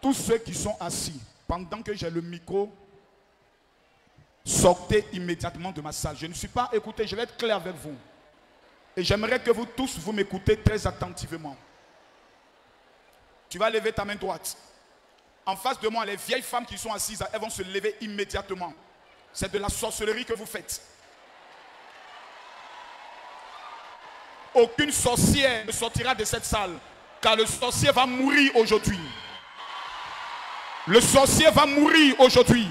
Tous ceux qui sont assis, pendant que j'ai le micro, sortez immédiatement de ma salle. Je ne suis pas écouté, je vais être clair avec vous. Et j'aimerais que vous tous, vous m'écoutez très attentivement. Tu vas lever ta main droite. En face de moi, les vieilles femmes qui sont assises, elles vont se lever immédiatement. C'est de la sorcellerie que vous faites. Aucune sorcière ne sortira de cette salle, car le sorcier va mourir aujourd'hui. Le sorcier va mourir aujourd'hui.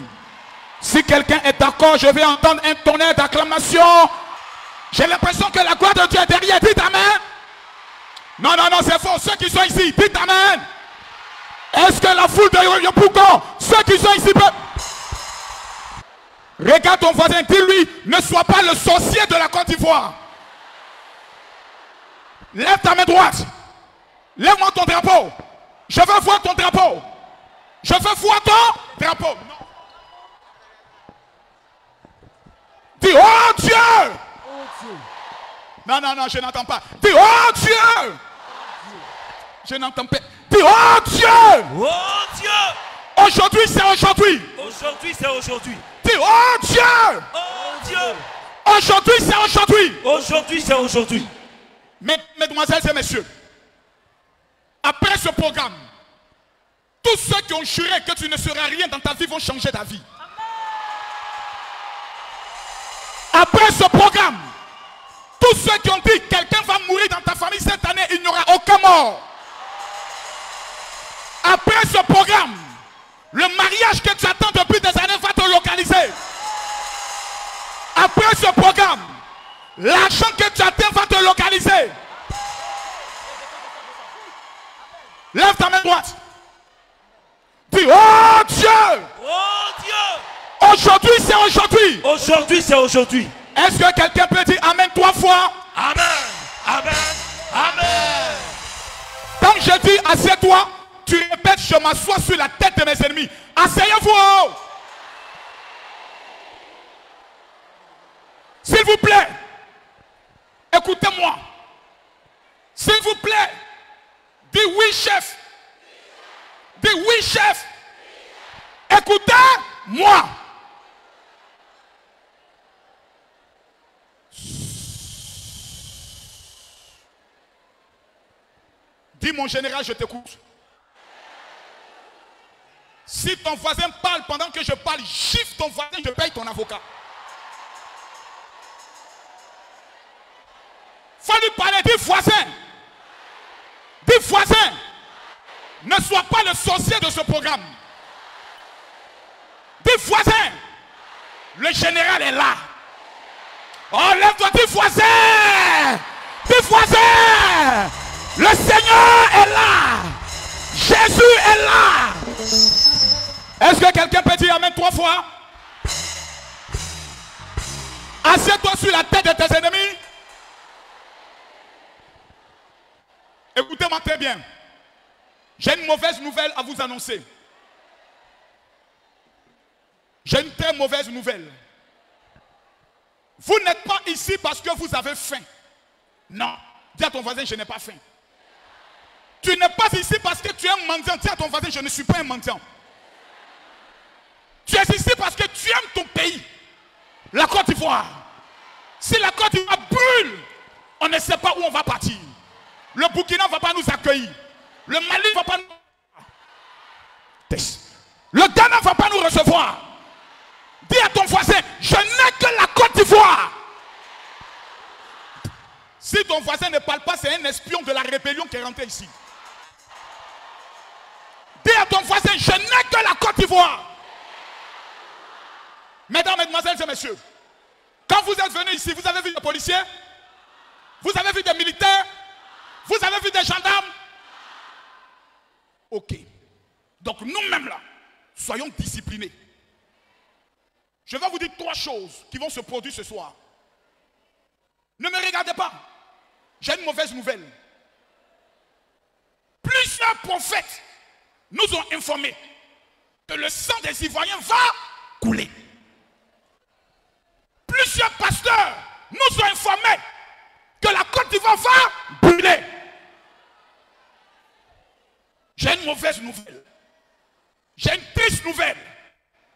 Si quelqu'un est d'accord, je vais entendre un tonnerre d'acclamation. J'ai l'impression que la gloire de Dieu est derrière. Dites amen. Non, non, non, c'est faux. Ceux qui sont ici, dites amen. Est-ce que la foule de Yopougon, ceux qui sont ici peuvent... Regarde ton voisin, dis-lui, ne sois pas le sorcier de la Côte d'Ivoire. Lève ta main droite. Lève-moi ton drapeau. Je veux voir ton drapeau. Je veux voir ton drapeau. Non. Dis, oh Dieu. Oh Dieu. Non, non, non, je n'entends pas. Dis, oh Dieu. Je n'entends pas. Dis, oh Dieu. Oh Dieu. Aujourd'hui, c'est aujourd'hui. Aujourd'hui, c'est aujourd'hui. Dis, oh Dieu. Oh Dieu. Aujourd'hui, c'est aujourd'hui. Aujourd'hui, c'est aujourd'hui. Mesdemoiselles et messieurs, après ce programme, tous ceux qui ont juré que tu ne seras rien dans ta vie vont changer d'avis. Après ce programme, tous ceux qui ont dit que quelqu'un va mourir dans ta famille cette année, il n'y aura aucun mort. Après ce programme, le mariage que tu attends depuis des années va te localiser. Après ce programme, l'argent que tu attends va te localiser. Lève ta main droite. Dis, oh Dieu. Oh Dieu. Aujourd'hui, c'est aujourd'hui. Aujourd'hui, c'est aujourd'hui. Est-ce que quelqu'un peut dire Amen 3 fois? Amen. Amen. Amen. Quand je dis assieds-toi, tu répètes, je m'assois sur la tête de mes ennemis. Asseyez-vous. S'il vous plaît, écoutez-moi. S'il vous plaît, dis oui chef. Dis oui chef. Écoutez-moi. Dis mon général, je t'écoute. Si ton voisin parle pendant que je parle, gifle ton voisin, je paye ton avocat. Faut lui parler, dis voisin. Dis voisin. Ne sois pas le sorcier de ce programme. Dis voisin. Le général est là. Oh, lève-toi, dis voisin. Dis voisin. Le Seigneur est là. Jésus est là. Est-ce que quelqu'un peut dire Amen 3 fois? Assieds-toi sur la tête de tes ennemis. Écoutez-moi très bien. J'ai une mauvaise nouvelle à vous annoncer. J'ai une très mauvaise nouvelle. Vous n'êtes pas ici parce que vous avez faim. Non. Dis à ton voisin, je n'ai pas faim. Tu n'es pas ici parce que tu es un mendiant. Dis à ton voisin, je ne suis pas un mendiant. Tu es ici parce que tu aimes ton pays. La Côte d'Ivoire. Si la Côte d'Ivoire brûle, on ne sait pas où on va partir. Le Burkina ne va pas nous accueillir. Le Mali ne va pas nous... Le Ghana ne va pas nous recevoir. Dis à ton voisin, je n'ai que la Côte d'Ivoire. Si ton voisin ne parle pas, c'est un espion de la rébellion qui est rentré ici. Dis à ton voisin, je n'ai que la Côte d'Ivoire. Mesdames, mesdemoiselles et messieurs, quand vous êtes venus ici, vous avez vu des policiers? Vous avez vu des militaires? Vous avez vu des gendarmes? Ok. Donc nous-mêmes là, soyons disciplinés. Je vais vous dire 3 choses qui vont se produire ce soir. Ne me regardez pas. J'ai une mauvaise nouvelle. Plusieurs prophètes nous ont informés que le sang des Ivoiriens va couler. Plusieurs pasteurs nous ont informés que la Côte d'Ivoire va brûler. J'ai une mauvaise nouvelle. J'ai une triste nouvelle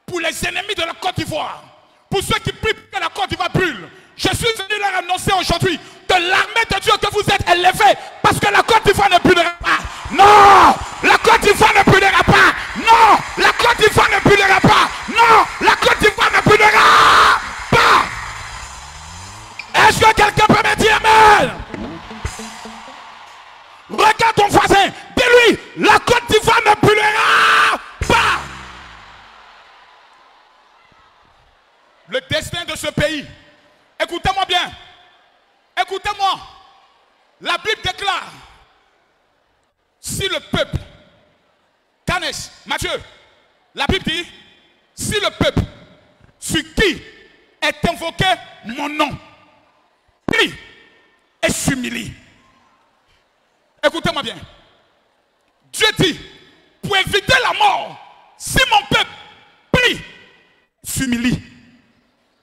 pour les ennemis de la Côte d'Ivoire. Pour ceux qui prient que la Côte d'Ivoire brûle. Je suis venu leur annoncer aujourd'hui que l'armée de Dieu que vous êtes élevée, parce que la Côte d'Ivoire ne brûlera pas. Non, la Côte d'Ivoire ne brûlera pas. Non, la Côte d'Ivoire ne brûlera pas. Non, la Côte d'Ivoire ne brûlera pas. Est-ce que quelqu'un peut me dire amen? Regarde ton voisin, dis-lui, la Côte d'Ivoire ne brûlera pas. Le destin de ce pays, écoutez-moi bien, écoutez-moi, la Bible déclare, si le peuple, Canes, Matthieu, la Bible dit, si le peuple sur qui est invoqué mon nom, prie et s'humilie. Écoutez-moi bien, Dieu dit, pour éviter la mort, si mon peuple prie, s'humilie,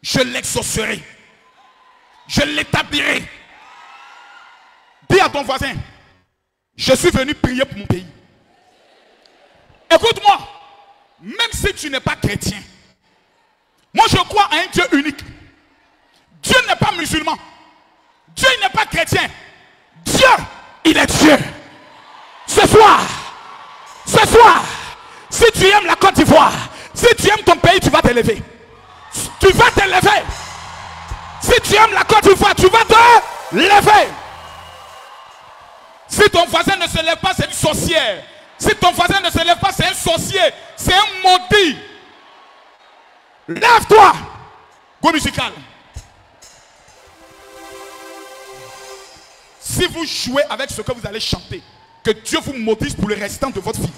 je l'exaucerai. Je l'établirai. Dis à ton voisin, je suis venu prier pour mon pays. Écoute-moi, même si tu n'es pas chrétien, moi je crois à un Dieu unique. Dieu n'est pas musulman. Dieu n'est pas chrétien. Dieu, il est Dieu. Ce soir, si tu aimes la Côte d'Ivoire, si tu aimes ton pays, tu vas t'élever. Tu vas t'élever. Si tu aimes la Côte d'Ivoire, tu vas te lever. Si ton voisin ne se lève pas, c'est une sorcière. Si ton voisin ne se lève pas, c'est un sorcier. C'est un maudit. Lève-toi. Go musical. Si vous jouez avec ce que vous allez chanter, que Dieu vous maudisse pour le restant de votre vie.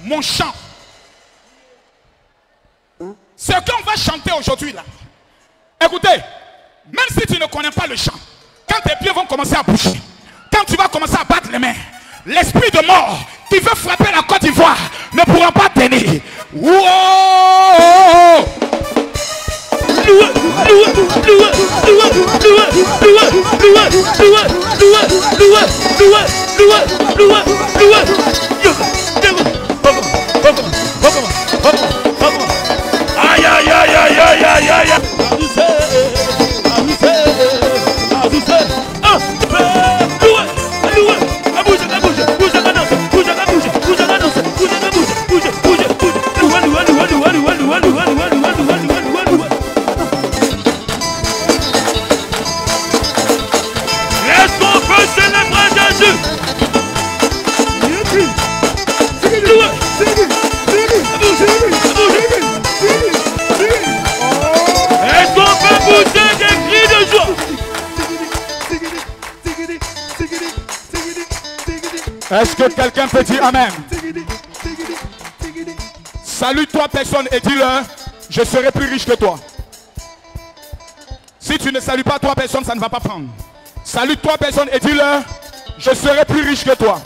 Mon chant, ce qu'on va chanter aujourd'hui là, écoutez, même si tu ne connais pas le chant, quand tes pieds vont commencer à bouger, quand tu vas commencer à battre les mains, l'esprit de mort qui veut frapper la Côte d'Ivoire ne pourra pas tenir. Wow! Aïe aïe aïe aïe aïe aïe aïe. Laisse-moi faire célébrer Jésus. Est-ce qu'on peut pousser des cris de joie? Est-ce que quelqu'un peut dire amen? Salue trois personnes et dis-leur, je serai plus riche que toi. Si tu ne salues pas trois personnes, ça ne va pas prendre. Salue trois personnes et dis-leur, je serai plus riche que toi.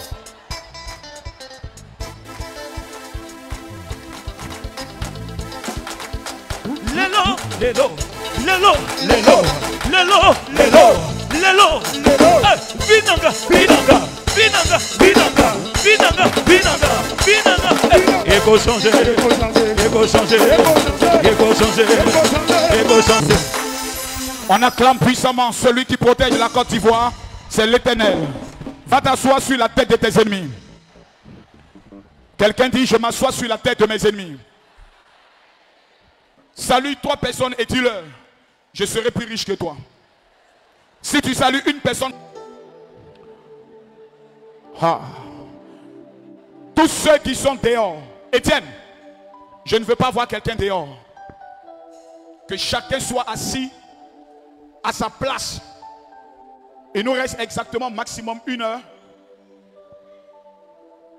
Lélo, lélo, lélo, lélo, lélo, lélo, lélo, lélo. Binanga, binanga, binanga, binanga, binanga, binanga, binanga. Il faut changer, il faut changer, il faut changer, il faut changer, il faut changer. On acclame puissamment celui qui protège la Côte d'Ivoire, c'est l'Éternel. Va t'asseoir sur la tête de tes ennemis. Quelqu'un dit, je m'assois sur la tête de mes ennemis. Salue trois personnes et dis-leur, je serai plus riche que toi. Si tu salues une personne, tous ceux qui sont dehors, Étienne, je ne veux pas voir quelqu'un dehors. Que chacun soit assis à sa place. Il nous reste exactement maximum 1 heure.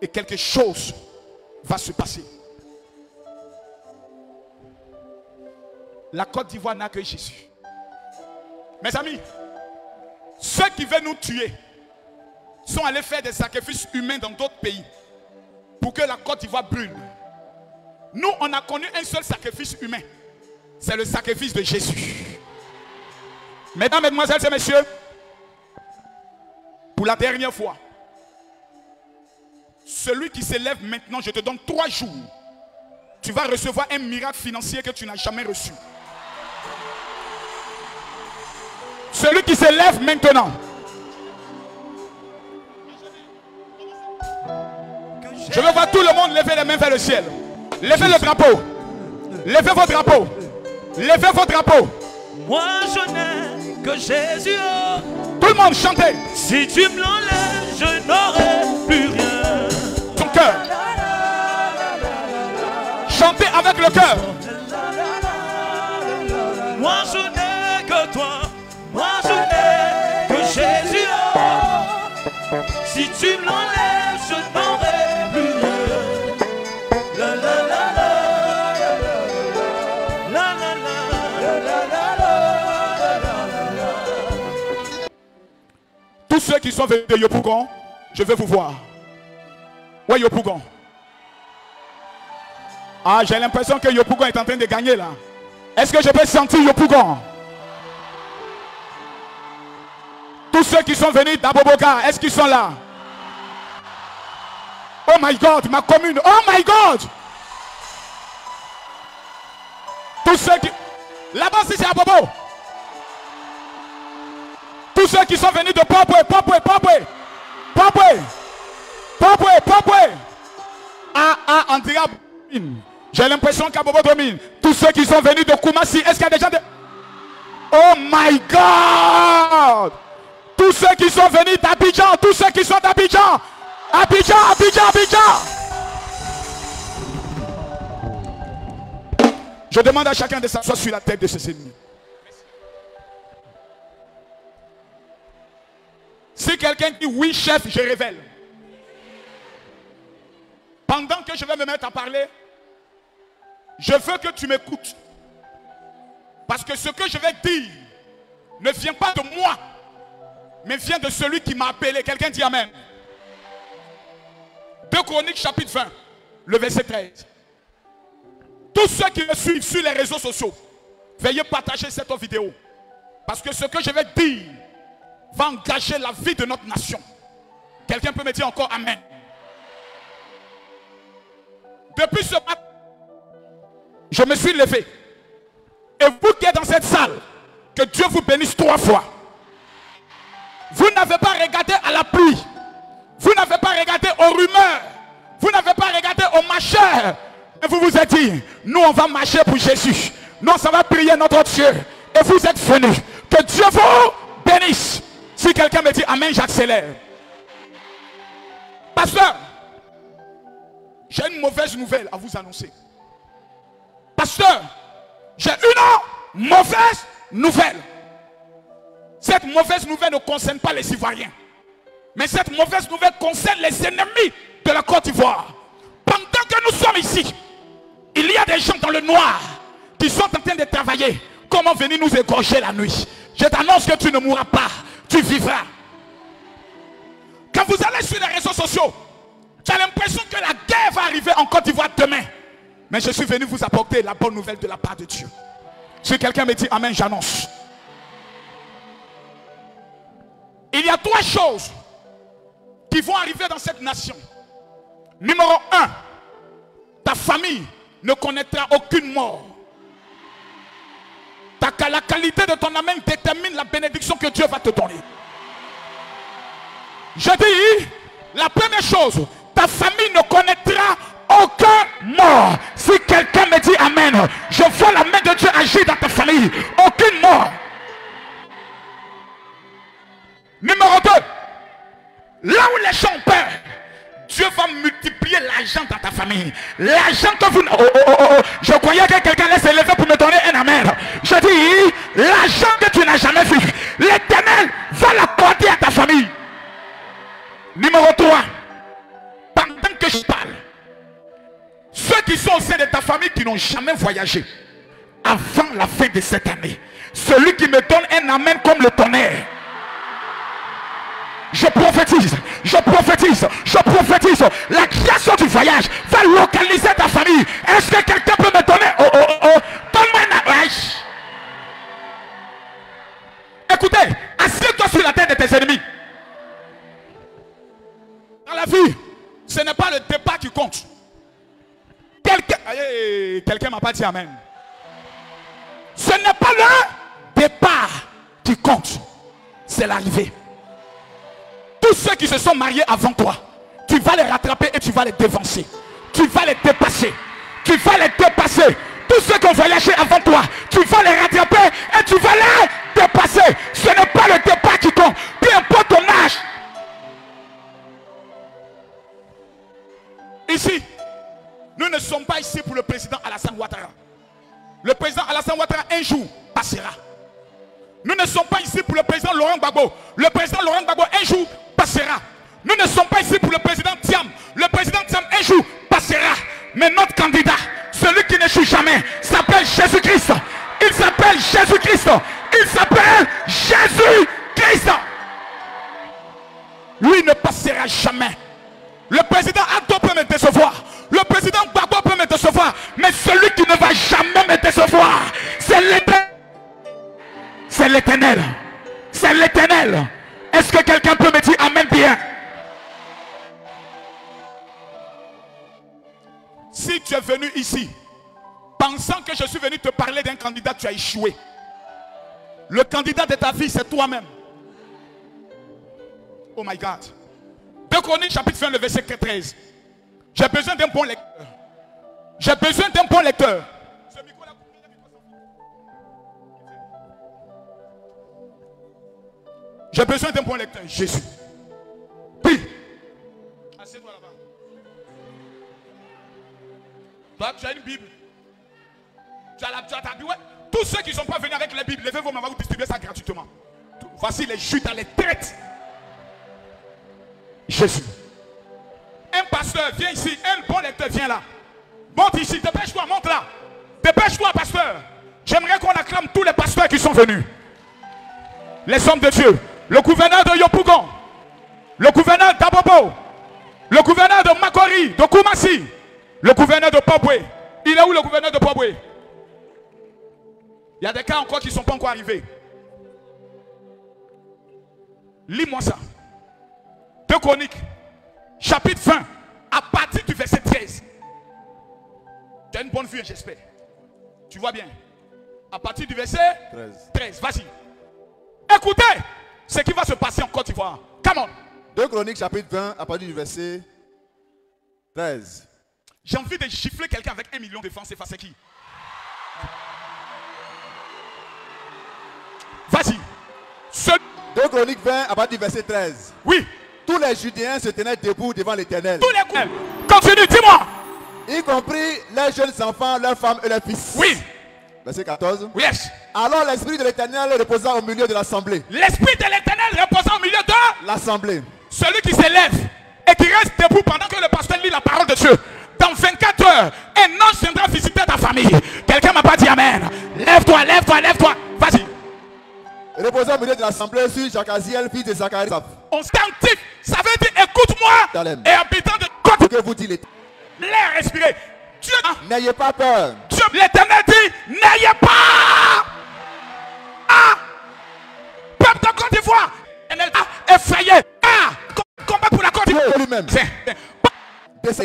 Et quelque chose va se passer. La Côte d'Ivoire n'a que Jésus. Mes amis, ceux qui veulent nous tuer sont allés faire des sacrifices humains dans d'autres pays pour que la Côte d'Ivoire brûle. Nous, on a connu un seul sacrifice humain. C'est le sacrifice de Jésus. Mesdames, mesdemoiselles et messieurs, pour la dernière fois, celui qui s'élève maintenant, je te donne 3 jours. Tu vas recevoir un miracle financier que tu n'as jamais reçu. Celui qui s'élève maintenant. Je veux voir tout le monde lever les mains vers le ciel. Levez le drapeau. Levez vos drapeaux. Levez vos drapeaux. Moi je n'ai que Jésus. Tout le monde chantez. Si tu me l'enlèves, je n'aurai plus rien. Ton cœur. Chantez avec le cœur. Moi je n'ai que toi. Moi je n'ai que Jésus. Si tu me l'enlèves, je n'aurai plus rien. La la la la la la la. Tous ceux qui sont venus de Yopougon, je vais vous voir. Ouais, Yopougon. Ah, j'ai l'impression que Yopougon est en train de gagner là. Est-ce que je peux sentir Yopougon? Tous ceux qui sont venus d'Aboboka, est-ce qu'ils sont là? Oh my God, ma commune. Oh my God. Tous ceux qui... Là-bas, c'est à Bobo. Tous ceux qui sont venus de Popoué, Popoué, Popoué. Popoué. Popoué, Popoué. Ah, on dirait... J'ai l'impression qu'Abobo domine. Tous ceux qui sont venus de Koumassi, est-ce qu'il y a des gens de... Oh my God. Tous ceux qui sont venus d'Abidjan, tous ceux qui sont d'Abidjan. Abidjan, Abidjan, Abidjan. Je demande à chacun de s'asseoir sur la tête de ses ennemis. Si quelqu'un dit oui, chef, je révèle. Pendant que je vais me mettre à parler, je veux que tu m'écoutes. Parce que ce que je vais dire ne vient pas de moi, mais vient de celui qui m'a appelé. Quelqu'un dit amen. 2 Chroniques chapitre 20, le verset 13. Tous ceux qui me suivent sur les réseaux sociaux, veuillez partager cette vidéo. Parce que ce que je vais dire va engager la vie de notre nation. Quelqu'un peut me dire encore amen. Depuis ce matin, je me suis levé. Et vous qui êtes dans cette salle, que Dieu vous bénisse 3 fois. Vous n'avez pas regardé à la pluie. Vous n'avez pas regardé aux rumeurs. Vous n'avez pas regardé aux marcheurs. Et vous vous êtes dit, nous on va marcher pour Jésus. Nous ça va prier notre Dieu. Et vous êtes venus. Que Dieu vous bénisse. Si quelqu'un me dit amen, j'accélère. Pasteur, j'ai une mauvaise nouvelle à vous annoncer. Pasteur, j'ai une mauvaise nouvelle. Cette mauvaise nouvelle ne concerne pas les Ivoiriens. Mais cette mauvaise nouvelle concerne les ennemis de la Côte d'Ivoire. Pendant que nous sommes ici, il y a des gens dans le noir qui sont en train de travailler. Comment venir nous égorger la nuit? Je t'annonce que tu ne mourras pas, tu vivras. Quand vous allez sur les réseaux sociaux, tu as l'impression que la guerre va arriver en Côte d'Ivoire demain. Mais je suis venu vous apporter la bonne nouvelle de la part de Dieu. Si quelqu'un me dit amen, j'annonce. Il y a 3 choses qui vont arriver dans cette nation. Numéro 1, ta famille ne connaîtra aucune mort. La qualité de ton amen détermine la bénédiction que Dieu va te donner. Je dis, la première chose, ta famille ne connaîtra aucun mort. Si quelqu'un me dit amen, je vois la main de Dieu agir dans ta famille. Aucune mort. Numéro 2, là où les gens ont peur, Dieu va multiplier l'argent dans ta famille. L'argent que vous... Je croyais que quelqu'un allait se lever pour me donner un amen. Je dis, l'argent que tu n'as jamais vu, l'Éternel va l'accorder à ta famille. Numéro 3, pendant que je parle, ceux qui sont au sein de ta famille qui n'ont jamais voyagé, avant la fin de cette année, celui qui me donne un amen comme le tonnerre, je prophétise, je prophétise, je prophétise. La création du voyage va localiser ta famille. Est-ce que quelqu'un peut me donner... Donne-moi un... Écoutez, assieds-toi sur la tête de tes ennemis. Dans la vie, ce n'est pas le départ qui compte. Quelqu'un m'a pas dit amen. Ce n'est pas le départ qui compte, c'est l'arrivée. Tous ceux qui se sont mariés avant toi, tu vas les rattraper et tu vas les dévancer. Tu vas les dépasser. Tu vas les dépasser. Tous ceux qui ont voyagé avant toi, tu vas les rattraper et tu vas les dépasser. Ce n'est pas le départ qui compte, peu importe ton âge. Ici, nous ne sommes pas ici pour le président Alassane Ouattara. Le président Alassane Ouattara un jour passera. Nous ne sommes pas ici pour le président Laurent Gbagbo. Le président Laurent Gbagbo un jour passera. Nous ne sommes pas ici pour le président Thiam. Le président Thiam un jour passera. Mais notre candidat, celui qui n'échoue jamais, s'appelle Jésus-Christ. Il s'appelle Jésus-Christ. Il s'appelle Jésus-Christ. Lui ne passera jamais. Le président Addo peut me décevoir. Le président Gbagbo peut me décevoir. Mais celui qui ne va jamais me décevoir, c'est l'Éternel. C'est l'Éternel. C'est l'Éternel. Est-ce que quelqu'un peut me dire amen bien? Si tu es venu ici pensant que je suis venu te parler d'un candidat, tu as échoué. Le candidat de ta vie, c'est toi-même. Oh my God. 2 Chroniques chapitre 20, le verset 13. J'ai besoin d'un bon lecteur. J'ai besoin d'un bon lecteur. J'ai besoin d'un bon lecteur. Jésus. Oui. Assieds-toi là-bas. Toi, tu as une Bible. Tu as ta Bible. Ouais. Tous ceux qui ne sont pas venus avec la Bible, levez vos mains, vous distribuer ça gratuitement. Voici les Juifs dans les traites. Jésus. Un pasteur, viens ici. Un bon lecteur, viens là. Monte ici, dépêche-toi, monte là. Dépêche-toi, pasteur. J'aimerais qu'on acclame tous les pasteurs qui sont venus. Les hommes de Dieu. Le gouverneur de Yopougon. Le gouverneur d'Abobo. Le gouverneur de Makori, de Koumassi. Le gouverneur de Pobwe. Il est où le gouverneur de Pobwe? Il y a des cas encore qui ne sont pas encore arrivés. Lis-moi ça. 2 Chroniques, chapitre 20, à partir du verset 13. Tu as une bonne vue, j'espère. Tu vois bien. À partir du verset 13. Vas-y. Écoutez ce qui va se passer en Côte d'Ivoire. Come on. 2 Chroniques, chapitre 20, à partir du verset 13. J'ai envie de gifler quelqu'un avec 1 million de francs CFA. C'est qui? Vas-y. 2 Chroniques 20, à partir du verset 13. Oui. Tous les Judéens se tenaient debout devant l'Éternel. Tous les coups. Continue, dis-moi. Y compris les jeunes enfants, leurs femmes et leurs fils. Oui. Verset 14. Oui. Yes. Alors l'Esprit de l'Éternel reposa au milieu de l'assemblée. L'Esprit de l'Éternel reposa au milieu de l'assemblée. Celui qui s'élève et qui reste debout pendant que le pasteur lit la parole de Dieu. Dans 24 heures, un ange viendra visiter ta famille. Quelqu'un m'a pas dit amen. Lève-toi, lève-toi, lève-toi. Vas-y. Reposa au milieu de l'assemblée sur Jacaziel, fils de Zacharie. On s'active. Ça veut dire écoute-moi et habitant de côte. Que vous dit l'Éternel. L'air respiré. Dieu. N'ayez pas peur. Dieu, l'Éternel dit, n'ayez pas. Ah. Peuple de Côte d'Ivoire. Effrayé. Ah. Combat pour la Côte d'Ivoire. Lui-même.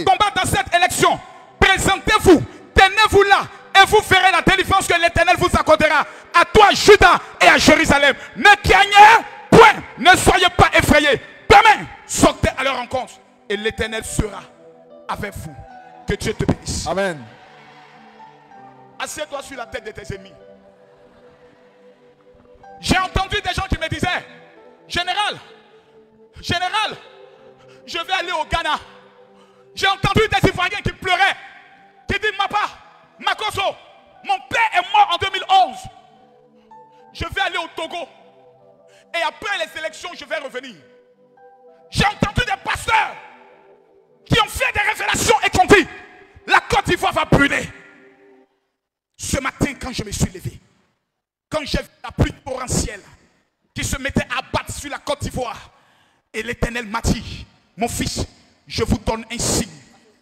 Combat dans cette élection. Présentez-vous. Tenez-vous là. Et vous verrez la délivrance que l'Éternel vous accordera. À toi, Juda, et à Jérusalem. Ne craignez point. Ne soyez pas effrayés. Demain, sortez à leur rencontre. Et l'Éternel sera avec vous. Que Dieu te bénisse. Amen. Assieds-toi sur la tête de tes ennemis. J'ai entendu des gens qui me disaient, Général, je vais aller au Ghana. J'ai entendu des Ivoiriens qui pleuraient, qui disent, Makoso, mon père est mort en 2011. Je vais aller au Togo. Et après les élections, je vais revenir. J'ai entendu des pasteurs qui ont fait des révélations et qui ont dit, la Côte d'Ivoire va brûler. Ce matin, quand je me suis levé, quand j'ai vu la pluie torrentielle qui se mettait à battre sur la Côte d'Ivoire, et l'Éternel m'a dit, mon fils, je vous donne un signe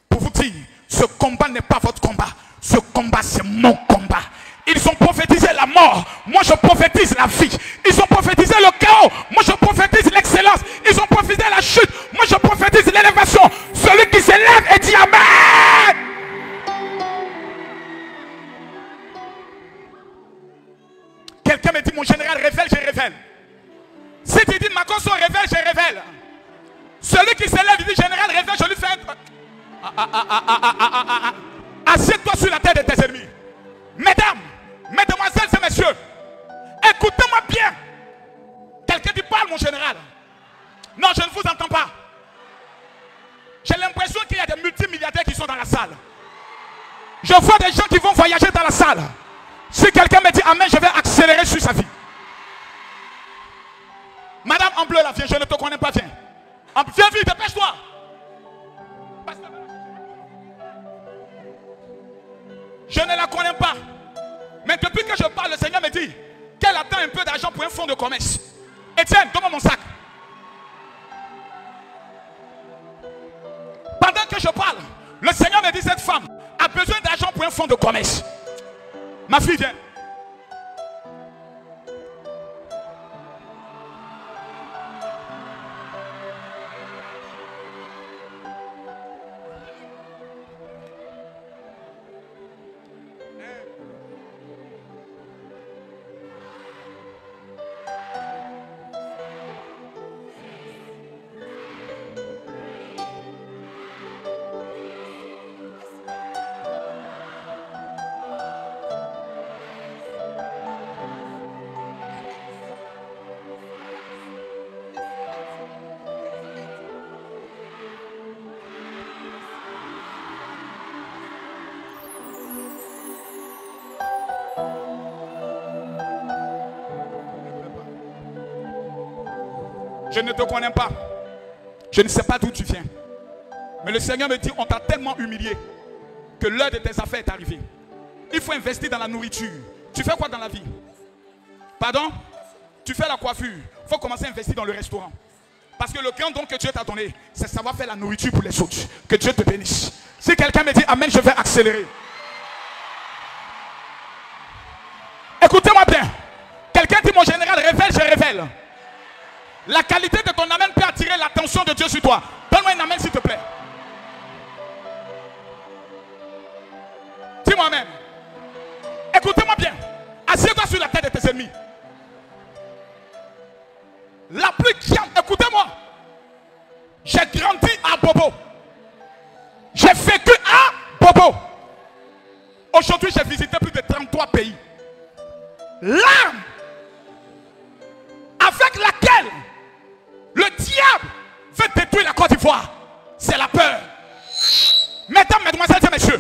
pour vous dire, ce combat n'est pas votre combat, ce combat c'est mon combat. Ils ont prophétisé la mort. Moi, je prophétise la vie. Ils ont prophétisé le chaos. Moi, je prophétise l'excellence. Ils ont prophétisé la chute. Moi, je prophétise l'élévation. Celui qui s'élève et dit Amen. Quelqu'un me dit, mon général révèle, je révèle. Si tu dis, ma cause révèle, je révèle. Celui qui s'élève, il dit, général révèle, je lui fais un... Assieds-toi sur la tête de tes ennemis. Mesdames, mesdemoiselles et messieurs, écoutez-moi bien. Quelqu'un dit, parle, mon général. Non, je ne vous entends pas. J'ai l'impression qu'il y a des multimilliardaires qui sont dans la salle. Je vois des gens qui vont voyager dans la salle. Si quelqu'un me dit Amen, je vais accélérer sur sa vie. Madame en bleu là, viens, je ne te connais pas, viens. Viens vite, dépêche-toi. Je ne la connais pas. Mais depuis que je parle, le Seigneur me dit qu'elle attend un peu d'argent pour un fonds de commerce. Étienne, donne-moi mon sac. Pendant que je parle, le Seigneur me dit cette femme a besoin d'argent pour un fonds de commerce. Ma fille, viens. Je ne te connais pas. Je ne sais pas d'où tu viens. Mais le Seigneur me dit, on t'a tellement humilié que l'heure de tes affaires est arrivée. Il faut investir dans la nourriture. Tu fais quoi dans la vie? Pardon? Tu fais la coiffure. Il faut commencer à investir dans le restaurant. Parce que le grand don que Dieu t'a donné, c'est savoir faire la nourriture pour les autres. Que Dieu te bénisse. Si quelqu'un me dit Amen, je vais accélérer. Écoutez-moi bien. Quelqu'un dit mon général, révèle, je révèle. La qualité de ton amen peut attirer l'attention de Dieu sur toi. Donne-moi un amen s'il te plaît. Dis-moi amen. Écoutez-moi bien. Assieds-toi sur la tête de tes ennemis. La plus grande, écoutez-moi. J'ai grandi à Bobo. J'ai vécu à Bobo. Aujourd'hui, j'ai visité plus de 33 pays. L'arme avec laquelle le diable veut détruire la Côte d'Ivoire, c'est la peur. Mesdames, mesdemoiselles et messieurs,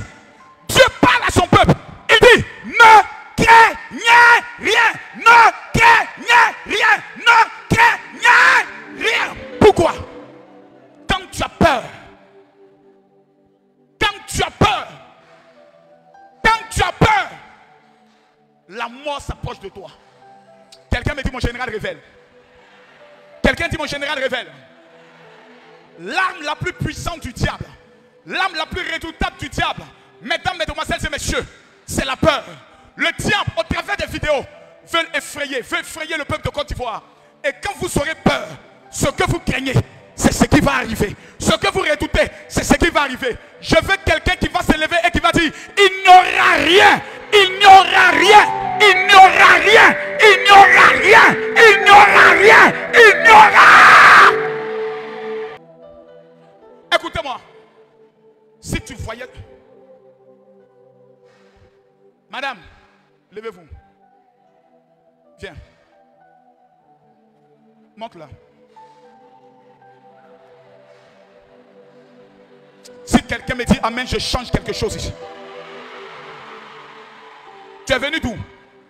Dieu parle à son peuple. Il dit, ne craignez rien, ne craignez rien, ne craignez rien. Pourquoi? Quand tu as peur, la mort s'approche de toi. Quelqu'un me dit mon général révèle. Quelqu'un dit mon général révèle. L'arme la plus puissante du diable, l'arme la plus redoutable du diable, mesdames, mesdemoiselles et messieurs, c'est la peur. Le diable, au travers des vidéos, veut effrayer le peuple de Côte d'Ivoire. Et quand vous aurez peur, ce que vous craignez, c'est ce qui va arriver. Ce que vous redoutez, c'est ce qui va arriver. Je veux quelqu'un qui va se lever et qui va dire, il n'y aura rien, il n'y aura rien, il n'y aura rien, il n'y aura rien, il n'y aura rien, il n'y aura. Écoutez-moi. Si tu voyais... Madame, levez-vous. Viens. Monte là. Si quelqu'un me dit Amen, je change quelque chose ici. Tu es venu d'où?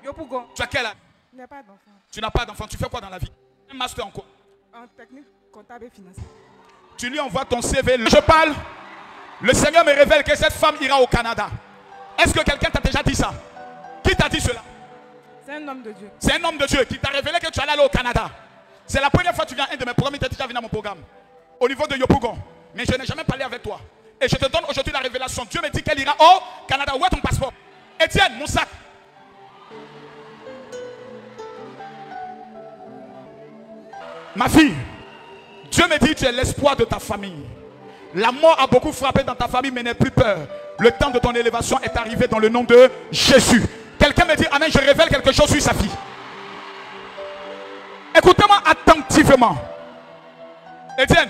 Yopougon. Tu as quel âge? Je n'ai pas d'enfant. Tu n'as pas d'enfant. Tu fais quoi dans la vie? Un master en quoi? En technique comptable et financière. Tu lui envoies ton CV. Je parle. Le Seigneur me révèle que cette femme ira au Canada. Est-ce que quelqu'un t'a déjà dit ça? Qui t'a dit cela? C'est un homme de Dieu. C'est un homme de Dieu qui t'a révélé que tu allais aller au Canada. C'est la première fois que tu viens à un de mes programmes. Il t'a déjà venu à mon programme. Au niveau de Yopougon. Mais je n'ai jamais parlé avec toi. Et je te donne aujourd'hui la révélation. Dieu me dit qu'elle ira au Canada. Où est ton passeport? Étienne, mon sac. Ma fille, Dieu me dit tu es l'espoir de ta famille. La mort a beaucoup frappé dans ta famille, mais n'aie plus peur. Le temps de ton élévation est arrivé dans le nom de Jésus. Quelqu'un me dit amen, je révèle quelque chose sur sa fille. Écoutez-moi attentivement. Étienne,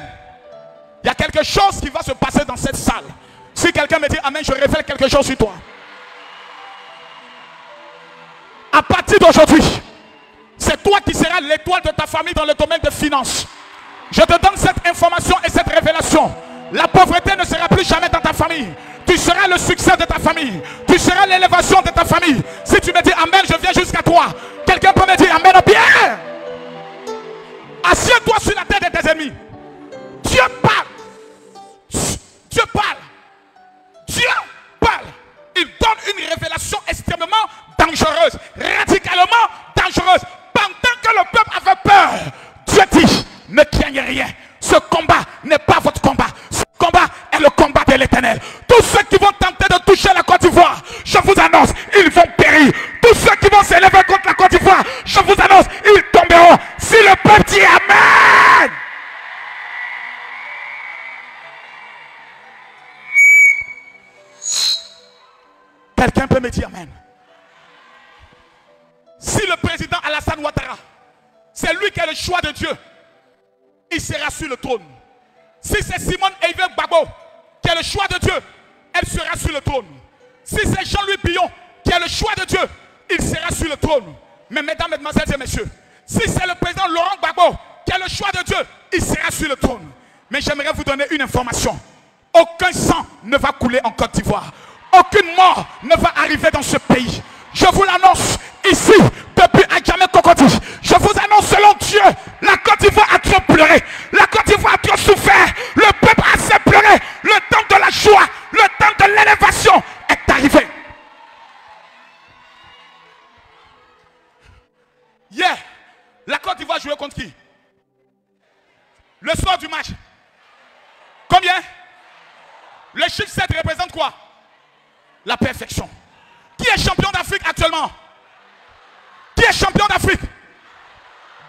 il y a quelque chose qui va se passer dans cette salle. Si quelqu'un me dit amen, je révèle quelque chose sur toi. À partir d'aujourd'hui, c'est toi qui seras l'étoile de ta famille dans le domaine des finances. Je te donne cette information et cette révélation. La pauvreté ne sera plus jamais dans ta famille. Tu seras le succès de ta famille. Tu seras l'élévation de ta famille. Si tu me dis amen, je viens jusqu'à toi. Quelqu'un peut me dire amen bien. Assieds-toi sur la tête de tes ennemis. Dieu parle. Dieu parle. Dieu parle. Il donne une révélation extrêmement dangereuse, radicalement dangereuse. Pendant que le peuple avait peur, Dieu dit, ne craignez rien. Ce combat n'est pas votre combat. Ce combat est le combat de l'Éternel. Tous ceux qui vont tenter de toucher la Côte d'Ivoire, je vous annonce, ils vont périr. Tous ceux qui vont s'élever contre la Côte d'Ivoire, je vous annonce, ils tomberont. Si le peuple dit amen. Quelqu'un peut me dire amen. Si le président Alassane Ouattara, c'est lui qui est le choix de Dieu, il sera sur le trône. Si c'est Simone Eivin Gbagbo qui est le choix de Dieu, elle sera sur le trône. Si c'est Jean-Louis Billon qui est le choix de Dieu, il sera sur le trône. Mais mesdames, mesdemoiselles et messieurs, si c'est le président Laurent Gbagbo qui est le choix de Dieu, il sera sur le trône. Mais j'aimerais vous donner une information. Aucun sang ne va couler en Côte d'Ivoire. Aucune mort ne va arriver dans ce pays. Je vous l'annonce ici, depuis Adjamé Cocody. Je vous annonce selon Dieu, la Côte d'Ivoire a trop pleuré. La Côte d'Ivoire a trop souffert. Le peuple a assez pleuré. Le temps de la joie, le temps de l'élévation est arrivé. Hier, la Côte d'Ivoire jouait contre qui? Le score du match. Combien? Le chiffre 7 représente quoi? La perfection. Qui est champion d'Afrique actuellement? Qui est champion d'Afrique?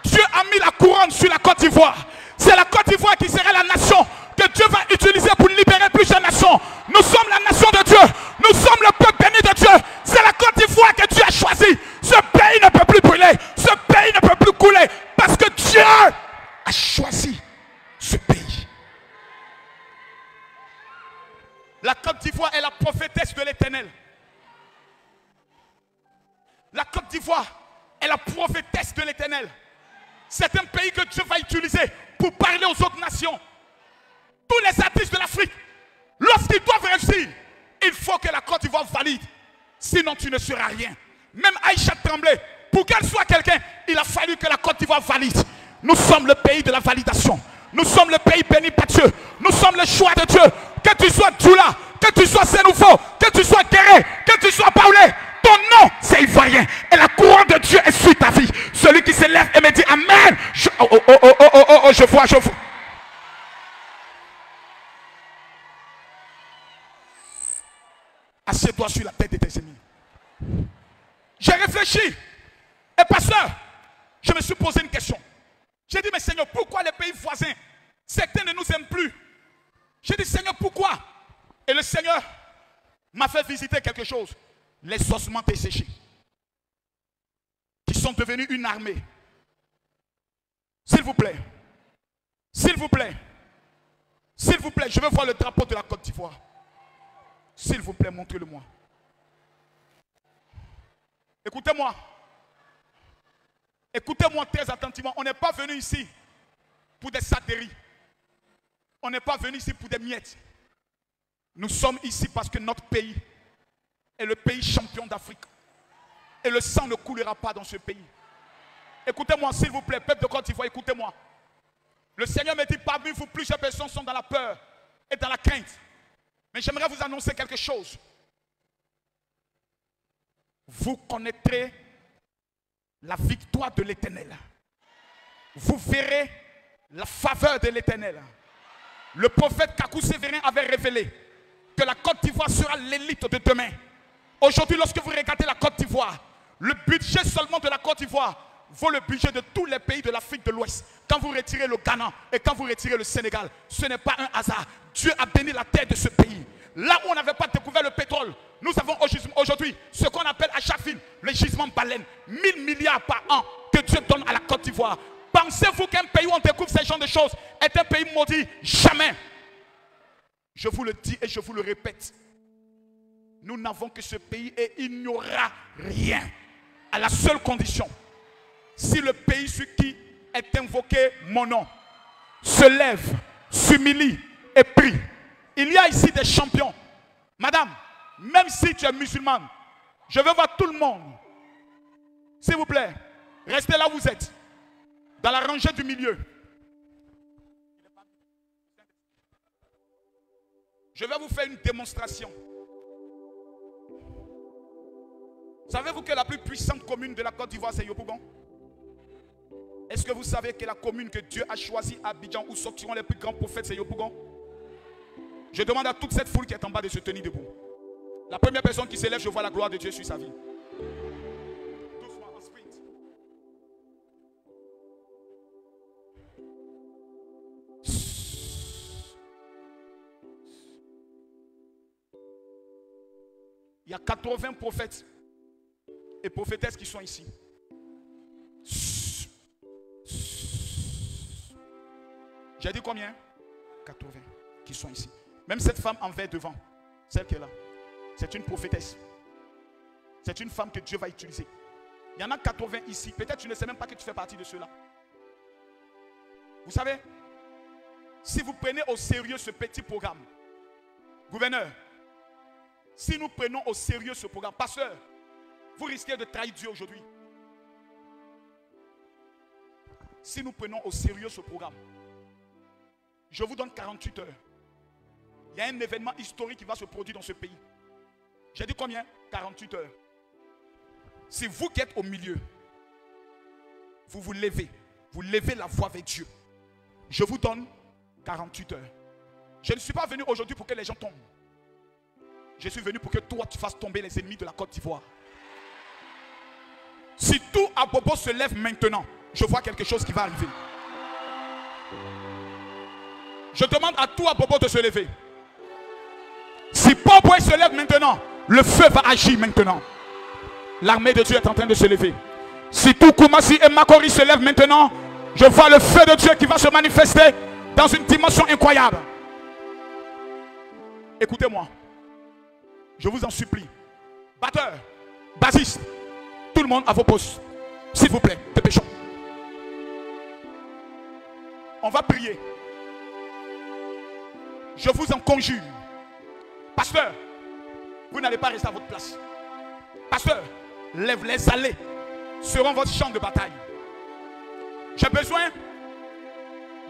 Dieu a mis la couronne sur la Côte d'Ivoire. C'est la Côte d'Ivoire qui sera la nation que Dieu va utiliser pour libérer plusieurs nations. Nous sommes la nation de Dieu. Nous sommes le peuple béni de Dieu. C'est la Côte d'Ivoire que Dieu a choisi. Ce pays ne peut plus brûler. Ce pays ne peut plus couler. Parce que Dieu a choisi ce pays. La Côte d'Ivoire est la prophétesse de l'Éternel. La Côte d'Ivoire est la prophétesse de l'Éternel. C'est un pays que Dieu va utiliser pour parler aux autres nations. Tous les artistes de l'Afrique, lorsqu'ils doivent réussir, il faut que la Côte d'Ivoire valide. Sinon, tu ne seras rien. Même Aïcha Tremblay, pour qu'elle soit quelqu'un, il a fallu que la Côte d'Ivoire valide. Nous sommes le pays de la validation. Nous sommes le pays béni par Dieu. Nous sommes le choix de Dieu. Que tu sois Djoula, que tu sois Sénoufo, que tu sois Guéré, que tu sois Paulé, ton nom c'est ivoirien. Et la couronne de Dieu est sur ta vie. Celui qui se lève et me dit amen. Je vois. Assieds-toi sur la tête de tes ennemis. J'ai réfléchi. Et pasteur, je me suis posé une question. J'ai dit, mais Seigneur, pourquoi les pays voisins, certains ne nous aiment plus? J'ai dit, Seigneur, pourquoi? Et le Seigneur m'a fait visiter quelque chose. Les ossements desséchés, qui sont devenus une armée. S'il vous plaît, s'il vous plaît, s'il vous plaît, je veux voir le drapeau de la Côte d'Ivoire. S'il vous plaît, montrez-le-moi. Écoutez-moi. Écoutez-moi très attentivement. On n'est pas venu ici pour des satéries. On n'est pas venu ici pour des miettes. Nous sommes ici parce que notre pays est le pays champion d'Afrique. Et le sang ne coulera pas dans ce pays. Écoutez-moi, s'il vous plaît, peuple de Côte d'Ivoire, écoutez-moi. Le Seigneur me dit, parmi vous, plusieurs personnes sont dans la peur et dans la crainte. Mais j'aimerais vous annoncer quelque chose. Vous connaîtrez la victoire de l'Éternel. Vous verrez la faveur de l'Éternel. Le prophète Kakou Sévérin avait révélé que la Côte d'Ivoire sera l'élite de demain. Aujourd'hui, lorsque vous regardez la Côte d'Ivoire, le budget seulement de la Côte d'Ivoire vaut le budget de tous les pays de l'Afrique de l'Ouest. Quand vous retirez le Ghana et quand vous retirez le Sénégal, ce n'est pas un hasard. Dieu a béni la terre de ce pays. Là où on n'avait pas découvert le pétrole, nous avons aujourd'hui ce qu'on appelle à chaque ville le gisement baleine. 1000 milliards par an que Dieu donne à la Côte d'Ivoire. Pensez-vous qu'un pays où on découvre ce genre de choses est un pays maudit? Jamais. Je vous le dis et je vous le répète. Nous n'avons que ce pays et il n'y aura rien. À la seule condition, si le pays sur qui est invoqué mon nom se lève, s'humilie et prie. Il y a ici des champions. Madame, même si tu es musulmane, je veux voir tout le monde. S'il vous plaît, restez là où vous êtes. Dans la rangée du milieu. Je vais vous faire une démonstration. Savez-vous que la plus puissante commune de la Côte d'Ivoire, c'est Yopougon? Est-ce que vous savez que la commune que Dieu a choisie à Abidjan, où sortiront les plus grands prophètes, c'est Yopougon? Je demande à toute cette foule qui est en bas de se tenir debout. La première personne qui s'élève, je vois la gloire de Dieu sur sa vie. Doucement, en sprint. Il y a 80 prophètes et prophétesses qui sont ici. J'ai dit combien? 80 qui sont ici. Même cette femme en vert devant, celle qui est là, c'est une prophétesse. C'est une femme que Dieu va utiliser. Il y en a 80 ici. Peut-être tu ne sais même pas que tu fais partie de ceux-là. Vous savez, si vous prenez au sérieux ce petit programme, gouverneur, si nous prenons au sérieux ce programme, pasteur, vous risquez de trahir Dieu aujourd'hui. Si nous prenons au sérieux ce programme, je vous donne 48 heures. Il y a un événement historique qui va se produire dans ce pays. J'ai dit combien? 48 heures. Si vous qui êtes au milieu, vous levez la voix vers Dieu. Je vous donne 48 heures. Je ne suis pas venu aujourd'hui pour que les gens tombent. Je suis venu pour que toi tu fasses tomber les ennemis de la Côte d'Ivoire. Si tout Abobo se lève maintenant, je vois quelque chose qui va arriver. Je demande à tout Abobo de se lever. Si Bobo se lève maintenant, le feu va agir maintenant. L'armée de Dieu est en train de se lever. Si tout Koumassi et Makori se lèvent maintenant, je vois le feu de Dieu qui va se manifester dans une dimension incroyable. Écoutez-moi. Je vous en supplie. Batteur, bassiste, tout le monde à vos postes. S'il vous plaît, dépêchons. On va prier. Je vous en conjure. Pasteur, vous n'allez pas rester à votre place. Pasteur, les allées seront votre champ de bataille. J'ai besoin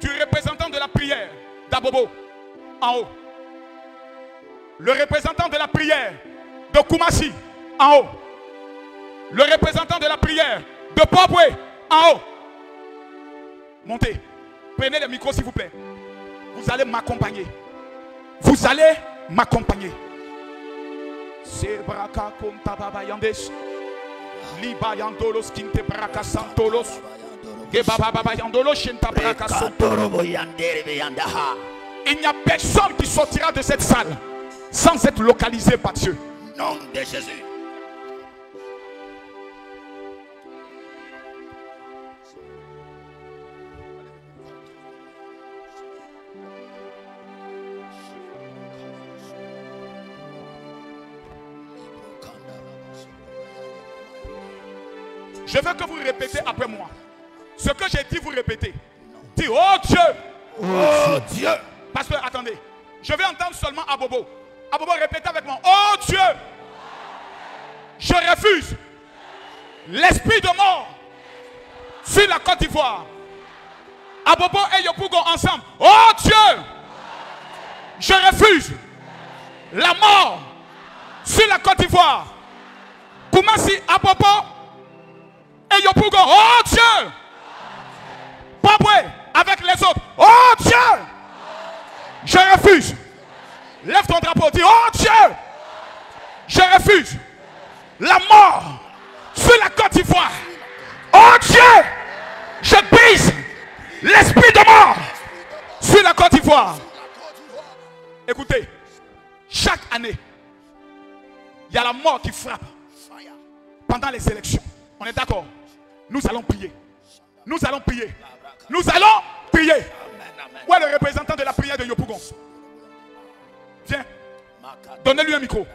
du représentant de la prière d'Abobo en haut. Le représentant de la prière de Koumassi en haut. Le représentant de la prière de Pobwe en haut. Montez. Prenez le micro s'il vous plaît. Vous allez m'accompagner. Vous allez m'accompagner. C'est braka konta baba yandes. Liba yandolos kinte braka santolos. Ge baba baba yandolos shenta braka santolos. Il n'y a personne qui sortira de cette salle sans être localisé par Dieu. Nom de Jésus. Je veux que vous répétez après moi. Ce que j'ai dit, vous répétez. Dis, oh Dieu. Oh Dieu. Pasteur, attendez. Je vais entendre seulement Abobo. Abobo, répétez avec moi. Oh Dieu. Je refuse l'esprit de mort sur la Côte d'Ivoire. Abobo et Yopougon ensemble. Oh Dieu. Je refuse la mort sur la Côte d'Ivoire. Koumassi, Abobo et Yopougon. Oh Dieu. Pobwe avec les autres. Oh Dieu. Je refuse. Lève ton drapeau. Dis, oh Dieu. Je refuse la mort sur la Côte d'Ivoire. Oh Dieu. Dieu, je brise l'esprit de mort sur la Côte d'Ivoire. Écoutez, chaque année, il y a la mort qui frappe pendant les élections. On est d'accord? Nous allons prier. Nous allons prier. Nous allons prier. Où est le représentant de la prière de Yopougon? Viens. Donnez-lui un micro.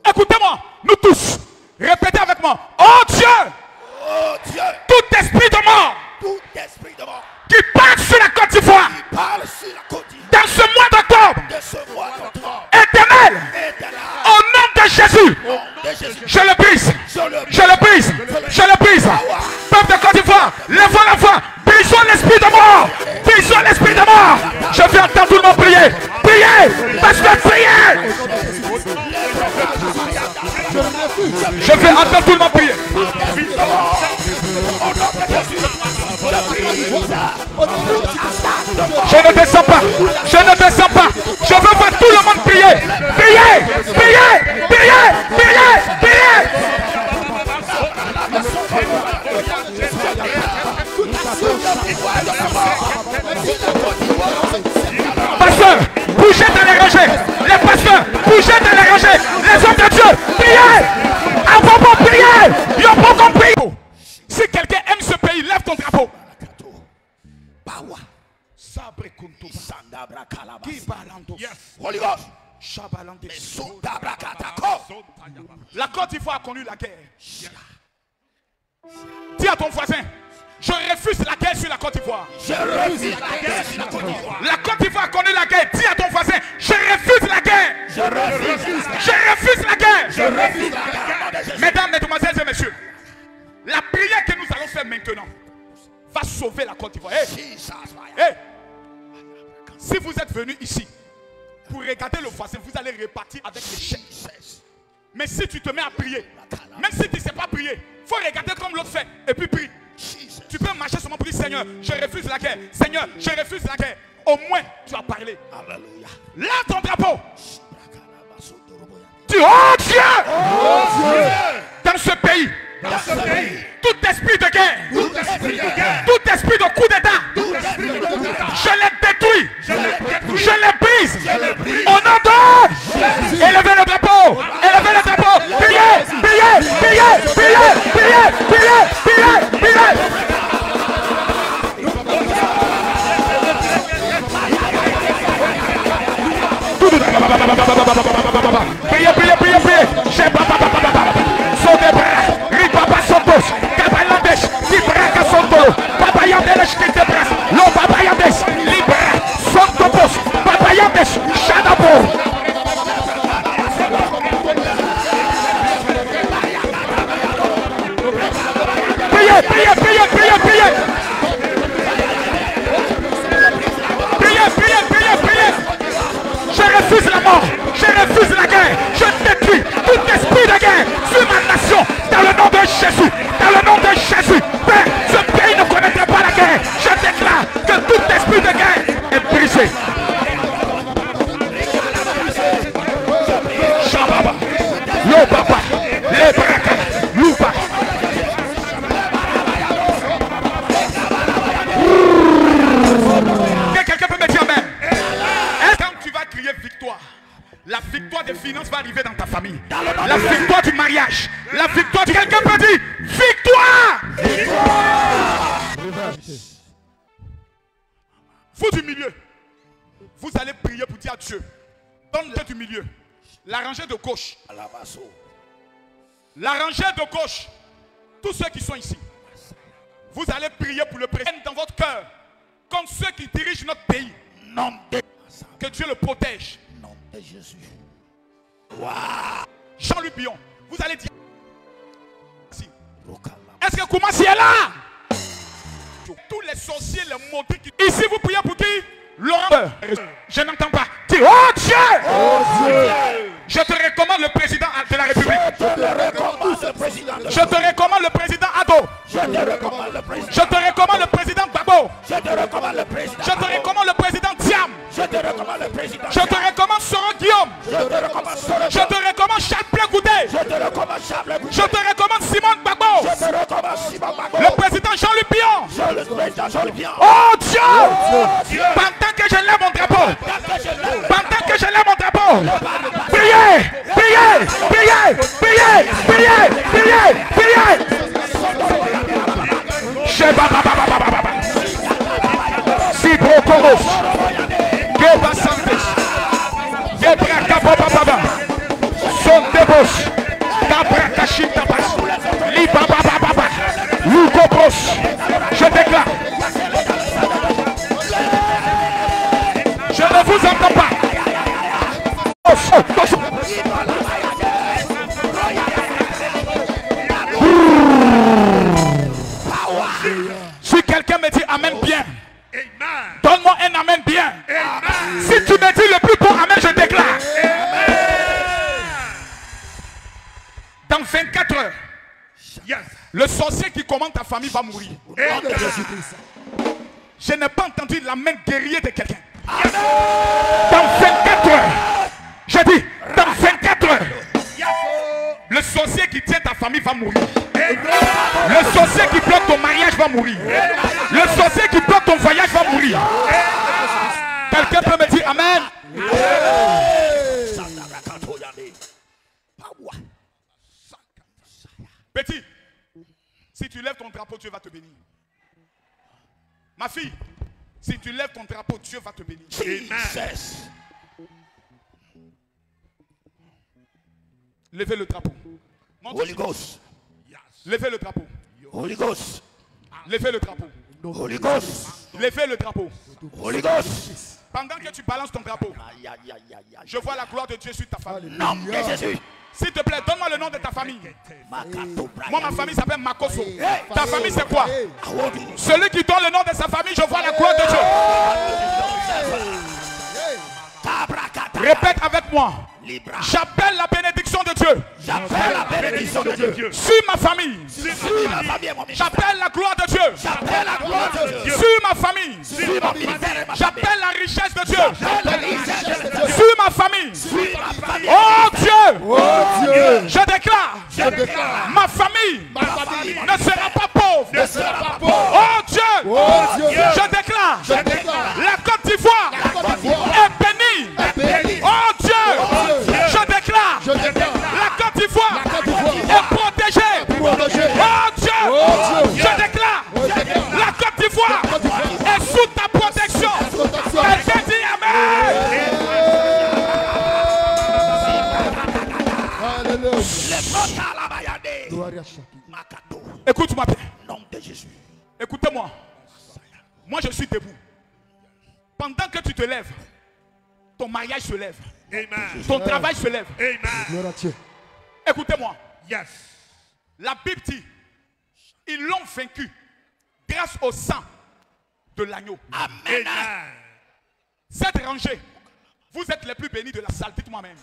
Écoutez-moi, nous tous. Répétez avec moi. Oh Dieu! Oh Dieu, Tout esprit de mort tout esprit de mort qui parle sur la Côte d'Ivoire qui parle sur la côte d'Ivoire dans ce mois d'octobre, de ce mois d'octobre, éternel, éternel, au nom de Jésus, au nom de Jésus, je le brise. je le Je le brise. Je le brise. Peuple de Côte d'Ivoire, lève la voix. Brisons l'esprit de mort. Brisons l'esprit de mort. Je vais entendre tout le monde prier. Priez. Parce que priez. Je vais entendre tout le monde prier. Je ne descends pas. Je ne descends pas. Je veux voir tout le monde prier. Priez. Priez. Priez. Priez. Priez. Pasteur, bougez dans les rangées. Les pasteurs, bougez dans les rangées. Les hommes de Dieu, priez. Avant pour prier. Il y a pas compris. Si quelqu'un aime ce pays, lève ton drapeau. Holy Ghost, La Côte d'Ivoire a connu la guerre. Dis à ton voisin, je refuse la guerre sur la Côte d'Ivoire. je refuse la guerre sur la Côte d'Ivoire. La Côte d'Ivoire a connu la guerre. Dis à ton voisin, je refuse la guerre. Je refuse la Je refuse la guerre. Je refuse la guerre. Mesdames, mesdemoiselles et messieurs, la prière que nous allons faire maintenant va sauver la Côte d'Ivoire. Hey, hey. Si vous êtes venu ici pour regarder le voisin, vous allez repartir avec l'échec. Mais si tu te mets à prier, même si tu ne sais pas prier, il faut regarder comme l'autre fait et puis prie. Tu peux marcher sur mon prier, Seigneur, je refuse la guerre. Seigneur, je refuse la guerre. Au moins, tu as parlé. Alléluia. Là, ton drapeau. Tu oh Dieu, dans ce pays, tout esprit de guerre, tout esprit de coup d'État, je les détruis, je les brise. Au nom de élevez le drapeau, élevez le drapeau, priez, priez, priez, priez, priez, priez, priez, priez. Priez, priez, priez, priez. J'ai Sote bras, ripapa sotos, cabalandes, libra soto, papayandes, que te bras, lo papayandes, libra, sotos, papayandes, shadapo. Priez, priez, priez, priez, priez. Priez, priez, priez, priez. Je refuse la mort, je refuse la guerre, je détruis tout esprit de guerre sur ma nation, dans le nom de Jésus, dans le nom de Jésus. Père, ce pays ne connaîtrait pas la guerre. Je déclare que tout esprit de guerre est brisé. Shababa, yo papa, les braka, loupa. Quelqu'un peut me dire amen? Quand tu vas crier victoire, la victoire des finances va arriver dans ta famille. La victoire du mariage. La victoire du... Quelqu'un peut dire victoire. Vous du milieu, vous allez prier pour dire à Dieu, donne-le du milieu. La rangée de gauche. La rangée de gauche. Tous ceux qui sont ici. Vous allez prier pour le président dans votre cœur. Comme ceux qui dirigent notre pays. Que Dieu le protège. Nom de Jésus. Jean-Luc Bion, vous allez dire. Est-ce que Koumassi est là? Tous les sorciers, les maudits qui... Ici vous priez pour qui? Laurent. Je n'entends pas. Dis, oh Dieu! Oh Dieu! Je te recommande le président de la République. Je te recommande le président. Je te recommande le président Ado. Je te recommande le président. Je te recommande le président Babo. Je te recommande le président. Je te recommande le président Thiam. Je te recommande le président. Je te recommande Soron Guillaume. Je te recommande Soron. Je te recommande Charles Goudé. Je te recommande Charles Goudé. Je te recommande Simone Gbagbo. Je te recommande Simone Gbagbo. Le président Oh Dieu, pendant que je lève mon drapeau, pendant que je lève mon drapeau, priez, priez, priez, priez, priez, priez, priez. Si brocoros, que basantes, que bracapapapa, son debos, cabracachitapas, libabababa, lucopros. Je déclare. Je ne vous entends pas. Si quelqu'un me dit amen bien, donne-moi un amen bien. Si tu me dis le plus bon amen, je déclare. Dans 24 heures, le sorcier qui commande ta famille va mourir. Je n'ai pas entendu l'amen guerrier de quelqu'un. Dans 24 heures, je dis, dans 24 heures, le sorcier qui tient ta famille va mourir. Le sorcier qui bloque ton mariage va mourir. Le sorcier qui bloque ton voyage va mourir. Quelqu'un peut me dire amen? Petit, si tu lèves ton drapeau, Dieu va te bénir. Ma fille, si tu lèves ton drapeau, Dieu va te bénir. Levez le drapeau. Holy Ghost. Levez le drapeau. Holy Ghost. Levez le drapeau. Holy Ghost. Levez le drapeau. Holy Ghost. Pendant que tu balances ton drapeau, je vois la gloire de Dieu sur ta famille. Nom de Jésus. S'il te plaît, donne-moi le nom de ta famille. Moi, ma famille s'appelle Makoso. Ta famille, c'est quoi? Celui qui donne le nom de sa famille, je vois la gloire de Dieu. Répète avec moi. J'appelle la bénédiction de Dieu. J'appelle la bénédiction de Dieu. Sur ma famille. J'appelle la gloire de Dieu. J'appelle la gloire de Dieu. Sur ma famille. J'appelle la richesse de Dieu. Sur ma famille. Oh Dieu. Je déclare. Ma famille ne sera pas pauvre. Oh Dieu. Je déclare. La Côte d'Ivoire est bénie. Oh Dieu. Je déclare. La Côte d'Ivoire est protégée. Oh Dieu. Je déclare. La Côte d'Ivoire est sous ta protection. Quelqu'un dit amen. Écoute-moi bien. Écoutez-moi. Moi je suis debout. Pendant que tu te lèves, ton mariage se lève. Ton travail se lève. Écoutez-moi. La Bible dit, ils l'ont vaincu grâce au sang de l'agneau. Amen. Cette rangée, vous êtes les plus bénis de la salle. Dites-moi même.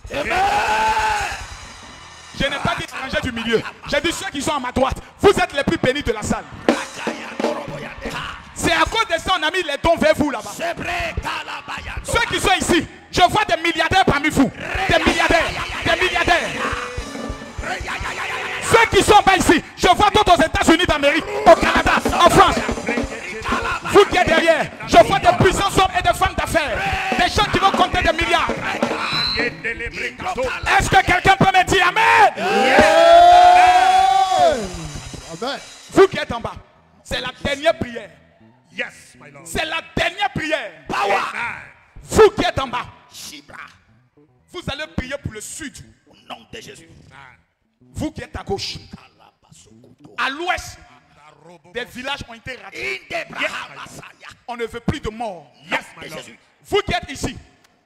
Je n'ai pas dit les rangées du milieu. J'ai dit ceux qui sont à ma droite. Vous êtes les plus bénis de la salle. C'est à cause de ça qu'on a mis les dons vers vous là-bas. Ceux qui sont ici, je vois des milliardaires parmi vous. Des milliardaires. Des milliardaires. Ceux qui sont bas ici, je vois d'autres aux États-Unis d'Amérique, au Canada, en France. Vous qui êtes derrière, je vois des puissants hommes et des femmes d'affaires. Des gens qui vont compter des milliards. Est-ce que quelqu'un peut me dire amen? Amen. Vous qui êtes en bas, c'est la dernière prière. Yes, my Lord. C'est la dernière prière. Power. Vous qui êtes en bas, vous allez prier pour le sud. Au nom de Jésus. Vous qui êtes à gauche, à l'ouest, des villages ont été ratés. On ne veut plus de morts. Yes, my Lord. Vous qui êtes ici,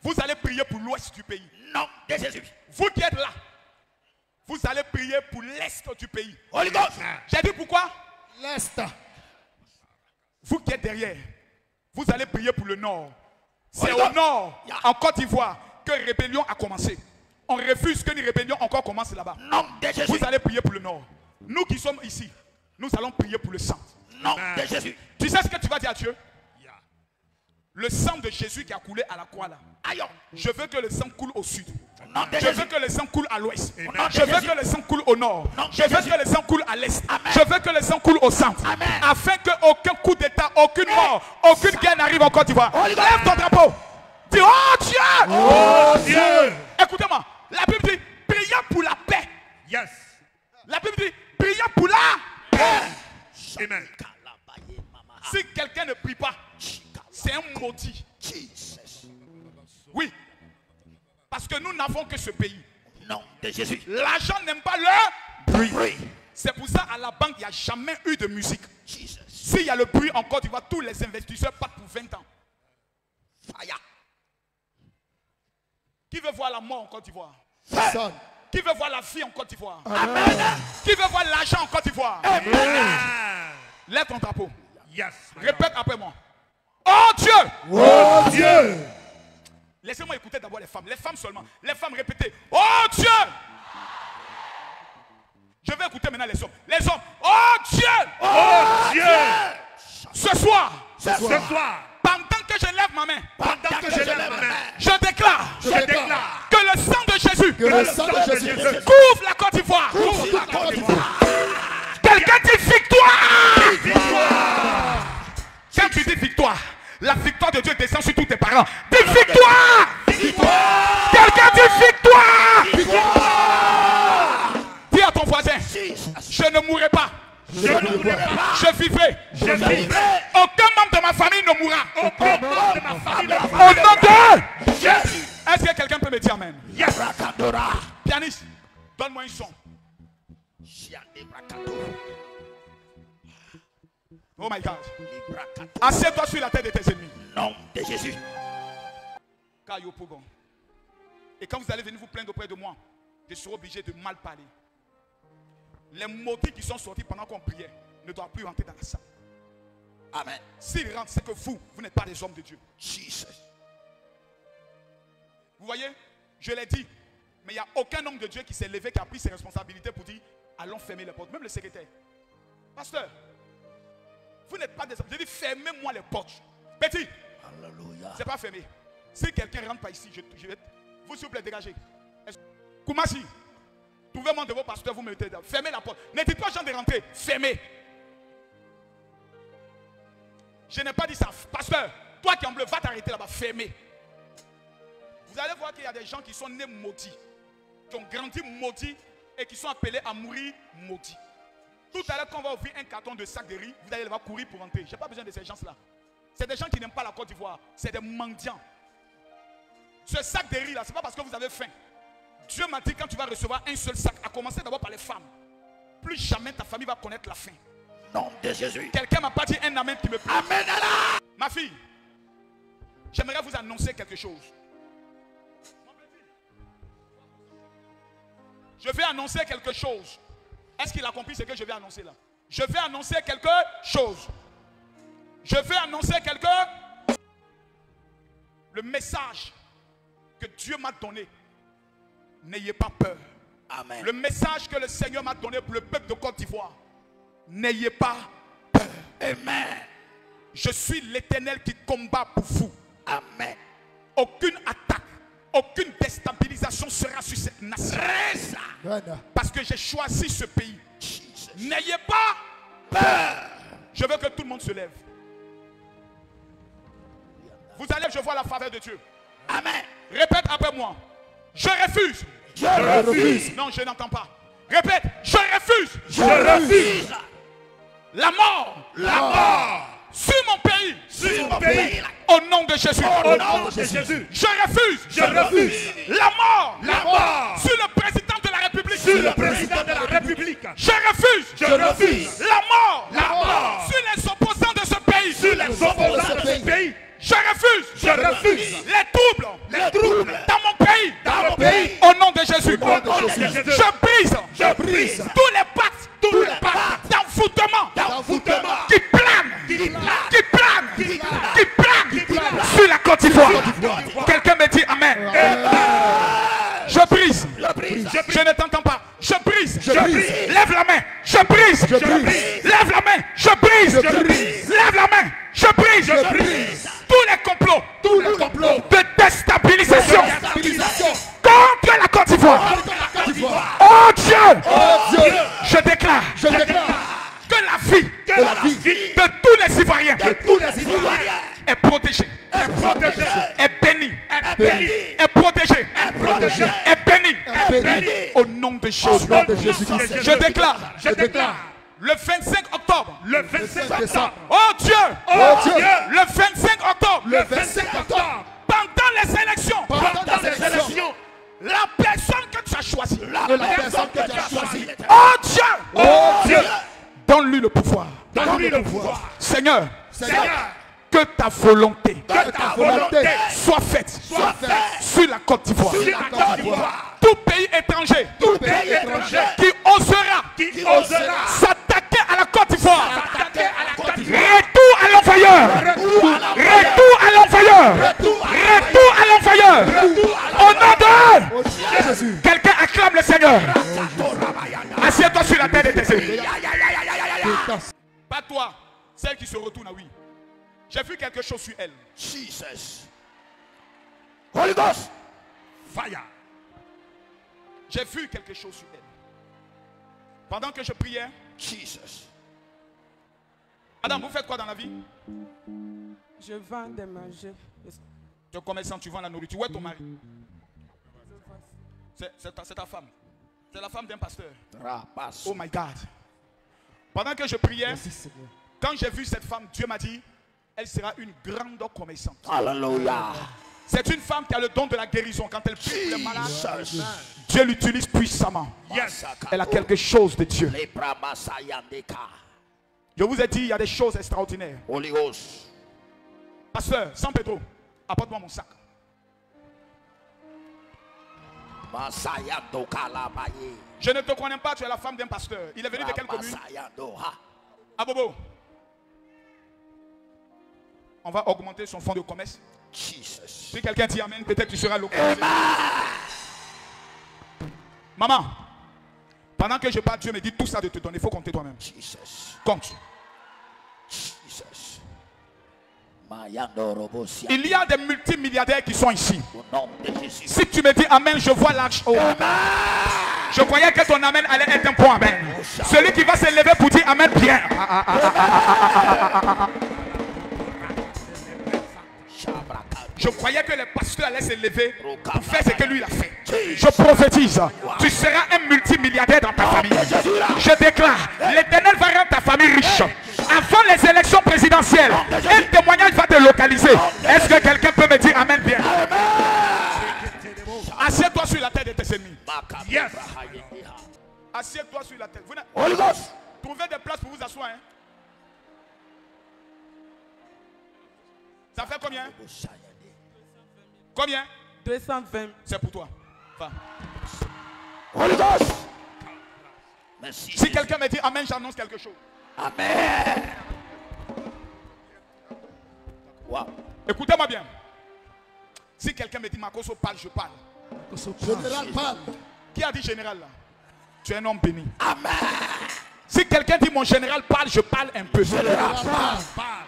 vous allez prier pour l'ouest du pays. Nom de Jésus. Vous qui êtes là, vous allez prier pour l'est du pays. Holy Ghost. J'ai dit pourquoi? L'Est. Vous qui êtes derrière, vous allez prier pour le nord. C'est au nord, en Côte d'Ivoire, que la rébellion a commencé. On refuse que une rébellion encore commence là-bas. Nom de Jésus. Vous allez prier pour le nord. Nous qui sommes ici, nous allons prier pour le centre. Nom de Jésus. Tu sais ce que tu vas dire à Dieu? Le sang de Jésus qui a coulé à la croix là. Je veux que le sang coule au sud. Je Je veux que le sang coule à l'ouest. Je veux que le sang coule au nord. Je veux que le sang coule à l'est. Je veux que le sang coule au centre. Afin qu'aucun coup d'état, aucune mort, aucune guerre n'arrive en Côte d'Ivoire. Lève ton drapeau. Dis, oh Dieu! Oh Dieu! Écoutez-moi. La Bible dit, prions pour la paix. Yes. La Bible dit, prions pour la paix. Amen. Si quelqu'un ne prie pas, c'est un maudit. Oui. Parce que nous n'avons que ce pays. Nom de Jésus. L'argent n'aime pas le bruit. C'est pour ça à la banque, il n'y a jamais eu de musique. S'il y a le bruit en Côte d'Ivoire, tous les investisseurs partent pour 20 ans. Fire. Qui veut voir la mort en Côte d'Ivoire? Personne. Qui veut voir la vie en Côte d'Ivoire? Amen. Qui veut voir l'argent en Côte d'Ivoire? Lève ton drapeau. Yes. Répète après moi. Oh Dieu! Oh Dieu! Laissez-moi écouter d'abord les femmes. Les femmes seulement. Les femmes répétez. Oh Dieu! Je vais écouter maintenant les hommes. Les hommes. Oh Dieu! Oh Dieu! Ce soir. Ce soir. Pendant que je lève ma main. Pendant que je lève ma main. Je déclare. Je déclare. Que le sang de Jésus. Que le sang de Jésus Couvre la Côte d'Ivoire. couvre la Côte d'Ivoire. Quelqu'un dit victoire. Quand tu dis victoire, la victoire de Dieu descend sur tous tes parents. Dis victoire. Quelqu'un dit victoire. Dis à ton voisin, je ne mourrai pas. Je ne mourrai pas. Je vivrai. Je vivrai. Aucun membre de ma famille ne mourra. Aucun membre de ma famille ne Au mourra. nom de... Jésus. Est-ce que quelqu'un peut me dire amen? Yes. Pianiste, donne-moi un son. Oh my God. Assieds-toi sur la tête de tes ennemis. Nom de Jésus. Kayo Pogon. Et quand vous allez venir vous plaindre auprès de moi, je serai obligé de mal parler. Les maudits qui sont sortis pendant qu'on priait ne doivent plus rentrer dans la salle. Amen. S'ils rentrent, c'est que vous n'êtes pas des hommes de Dieu. Jesus. Vous voyez, je l'ai dit, mais il n'y a aucun homme de Dieu qui s'est levé, qui a pris ses responsabilités pour dire, allons fermer les portes. Même le secrétaire. Pasteur, vous n'êtes pas des hommes. Je dis, fermez-moi les portes. Petit, Alléluia. c'est pas fermé. Si quelqu'un ne rentre pas ici, je vais... Vous, s'il vous plaît, dégagez. Koumassi, trouvez-moi de vos pasteurs, vous mettez là. Fermez la porte. Ne dites pas aux gens de rentrer. Fermez. Je n'ai pas dit ça. Pasteur, toi qui es en bleu, va t'arrêter là-bas. Fermez. Vous allez voir qu'il y a des gens qui sont nés maudits, qui ont grandi maudits et qui sont appelés à mourir maudits. Tout à l'heure, quand on va ouvrir un carton de sac de riz, vous allez devoir courir pour rentrer. Je n'ai pas besoin de ces gens-là. C'est des gens qui n'aiment pas la Côte d'Ivoire. C'est des mendiants. Ce sac de riz là, ce n'est pas parce que vous avez faim. Dieu m'a dit quand tu vas recevoir un seul sac, à commencer d'abord par les femmes. Plus jamais ta famille va connaître la faim. Nom de Jésus. Quelqu'un m'a pas dit un amen qui me plaît. Amen. Allah. Ma fille, j'aimerais vous annoncer quelque chose. Je vais annoncer quelque chose. Est-ce qu'il a compris ce que je vais annoncer là? Je vais annoncer quelque chose. Je vais annoncer le message que Dieu m'a donné. N'ayez pas peur. Amen. Le message que le Seigneur m'a donné pour le peuple de Côte d'Ivoire. N'ayez pas peur. Amen. Je suis l'Éternel qui combat pour vous. Amen. Aucune attaque, aucune déstabilisation sera sur cette nation. Parce que j'ai choisi ce pays. N'ayez pas peur. Je veux que tout le monde se lève. Vous allez, je vois la faveur de Dieu. Amen. Répète après moi. Je refuse. Je refuse. Non, je n'entends pas. Répète. Je refuse. Je refuse. La mort. La mort. Sur mon pays. Sur mon pays. Au nom de Jésus. Au nom de Jésus. Je refuse. Je refuse. La mort. La mort. Sur le président de la République. Sur le président de la République. Je refuse. Je refuse. La mort. La mort. Sur les opposants de ce pays. Sur les opposants de ce pays. Je refuse. Je refuse. Les troubles. Les troubles. Dans mon pays. Dans mon pays. Au nom de Jésus. Au nom de Jésus. Je brise. Je brise. Tous les pactes. Tous les pactes. D'envoûtement. D'envoûtement. Qui planent. Qui planent. Qui planent. Qui planent. Qui planent. Qui planent. Sur la Côte d'Ivoire. d'Ivoire. Quelqu'un me dit amen. Je brise. Je brise. Je ne t'entends pas. Je brise. Je brise. Lève la main. Je brise. Je brise. Lève la main. Je brise. Je brise. Lève la main. Je brise. Je brise. Tous les complots protégé, est protégé, est béni, est béni, est protégé, est protégé, est béni. est béni. Au nom de Jésus. Au nom de Jésus-Christ. Je déclare Je déclare le 25 octobre. le 25 octobre. Oh Dieu, Oh Dieu, le 25 octobre, le 25 octobre, pendant les élections, pendant les élections, la personne que tu as choisie, la personne que tu as choisie, oh Dieu, oh Dieu, donne-lui le pouvoir. donne-lui le pouvoir. Seigneur, Seigneur, que ta volonté que ta volonté soit faite soit faite sur la Côte d'Ivoire. sur la Côte d'Ivoire. Tout pays étranger Tout pays étranger qui osera qui osera s'attaquer à la Côte d'Ivoire, s'attaquer à la Côte d'Ivoire, retour à l'envoyeur, retour à l'envoyeur, retour à l'envoyeur. Au nom de Jésus. quelqu'un acclame le Seigneur. Assieds-toi sur la tête de tes ennemis. Pas toi, celle qui se retourne, oui. J'ai vu quelque chose sur elle. Jesus. Holy Ghost. Fire. J'ai vu quelque chose sur elle. Pendant que je priais, Jesus. Madame, vous faites quoi dans la vie? Je vends des manger. Tu es commerçant, tu vends la nourriture. Où est ton mari? C'est ta femme. C'est la femme d'un pasteur. Oh my God. Pendant que je priais, quand j'ai vu cette femme, Dieu m'a dit, elle sera une grande commerçante. Alléluia. C'est une femme qui a le don de la guérison. Quand elle prie pour les malades, Dieu l'utilise puissamment. Yes. Elle a quelque chose de Dieu. Les Pramasayandeka. Je vous ai dit, il y a des choses extraordinaires. Holy Ghost. Pasteur, San Pedro, apporte-moi mon sac. Masayandoka labaye. Je ne te connais pas, tu es la femme d'un pasteur. Il est venu de quelle commune? Masayandoha. Ah Bobo. On va augmenter son fonds de commerce. Jesus. Si quelqu'un dit amen, peut-être tu seras localisé. Maman, pendant que je parle, Dieu me dit tout ça de te donner. Il faut compter toi-même. Jesus. Compte. Jesus. Mayandorobosia. Il y a des multimilliardaires qui sont ici. Au nom de Jésus. Si tu me dis amen, je vois l'arche. Oh. Je croyais que ton amen allait être un point amen. Celui qui va se lever pour dire amen bien. Je croyais que les pasteurs allaient se lever pour faire ce que lui il a fait. Je prophétise, tu seras un multimilliardaire dans ta famille. Je déclare, l'Éternel va rendre ta famille riche. Avant les élections présidentielles, un témoignage va te localiser. Est-ce que quelqu'un peut me dire amen bien? Assieds-toi sur la tête de tes ennemis. Yes. Assieds-toi sur la tête. Vous Holy Ghost. trouvez des places pour vous asseoir. Hein? Ça fait combien? Combien? 220. C'est pour toi. Va. Holy Ghost. Merci. Si quelqu'un me dit amen, j'annonce quelque chose. Amen. Wow. Écoutez-moi bien. Si quelqu'un me dit Makoso parle, je parle. Général parle. Qui a dit général là? Tu es un homme béni. Amen. Si quelqu'un dit mon général parle, je parle un peu. Général parle.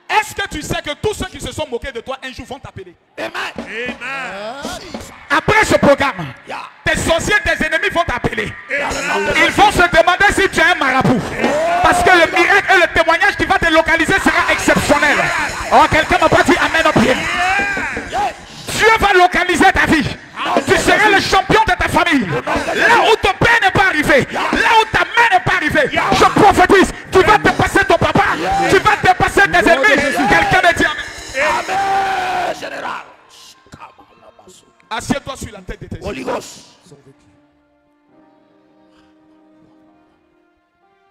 Est-ce que tu sais que tous ceux qui se sont moqués de toi un jour vont t'appeler? Amen. Amen. Après ce programme, tes sorciers, tes ennemis vont t'appeler. Ils vont se demander si tu es un marabout. Parce que le miracle et le témoignage qui va te localiser sera exceptionnel. Oh, quelqu'un m'a pas dit amen au pied. Dieu va localiser ta vie. Tu seras le champion de ta famille. Là où ton père n'est pas arrivé, là où ta mère n'est pas arrivée, je prophétise, tu vas dépasser ton papa, tu vas dépasser tes ennemis. Quelqu'un me dit amen. Amen. Général. Assieds-toi sur la tête de tes ennemis. Holy Ghost.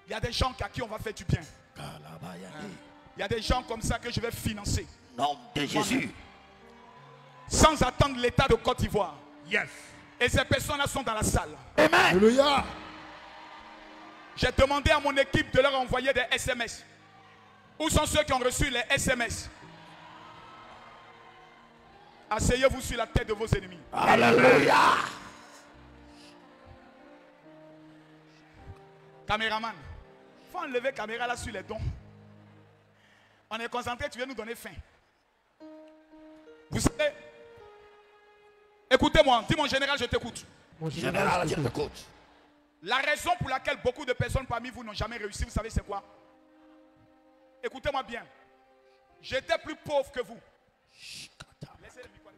Il y a des gens à qui on va faire du bien. Il y a des gens comme ça que je vais financer. Nom de Jésus. Sans attendre l'État de Côte d'Ivoire. Yes. Et ces personnes-là sont dans la salle. Amen. Alléluia. J'ai demandé à mon équipe de leur envoyer des SMS. Où sont ceux qui ont reçu les SMS? Asseyez-vous sur la tête de vos ennemis. Alléluia. Caméraman, il faut enlever la caméra là sur les dons. On est concentré, tu viens nous donner faim. Vous savez, écoutez-moi, dis mon général, je t'écoute. Général, je t'écoute. La raison pour laquelle beaucoup de personnes parmi vous n'ont jamais réussi, vous savez c'est quoi? Écoutez-moi bien. J'étais plus pauvre que vous. Laissez le micro.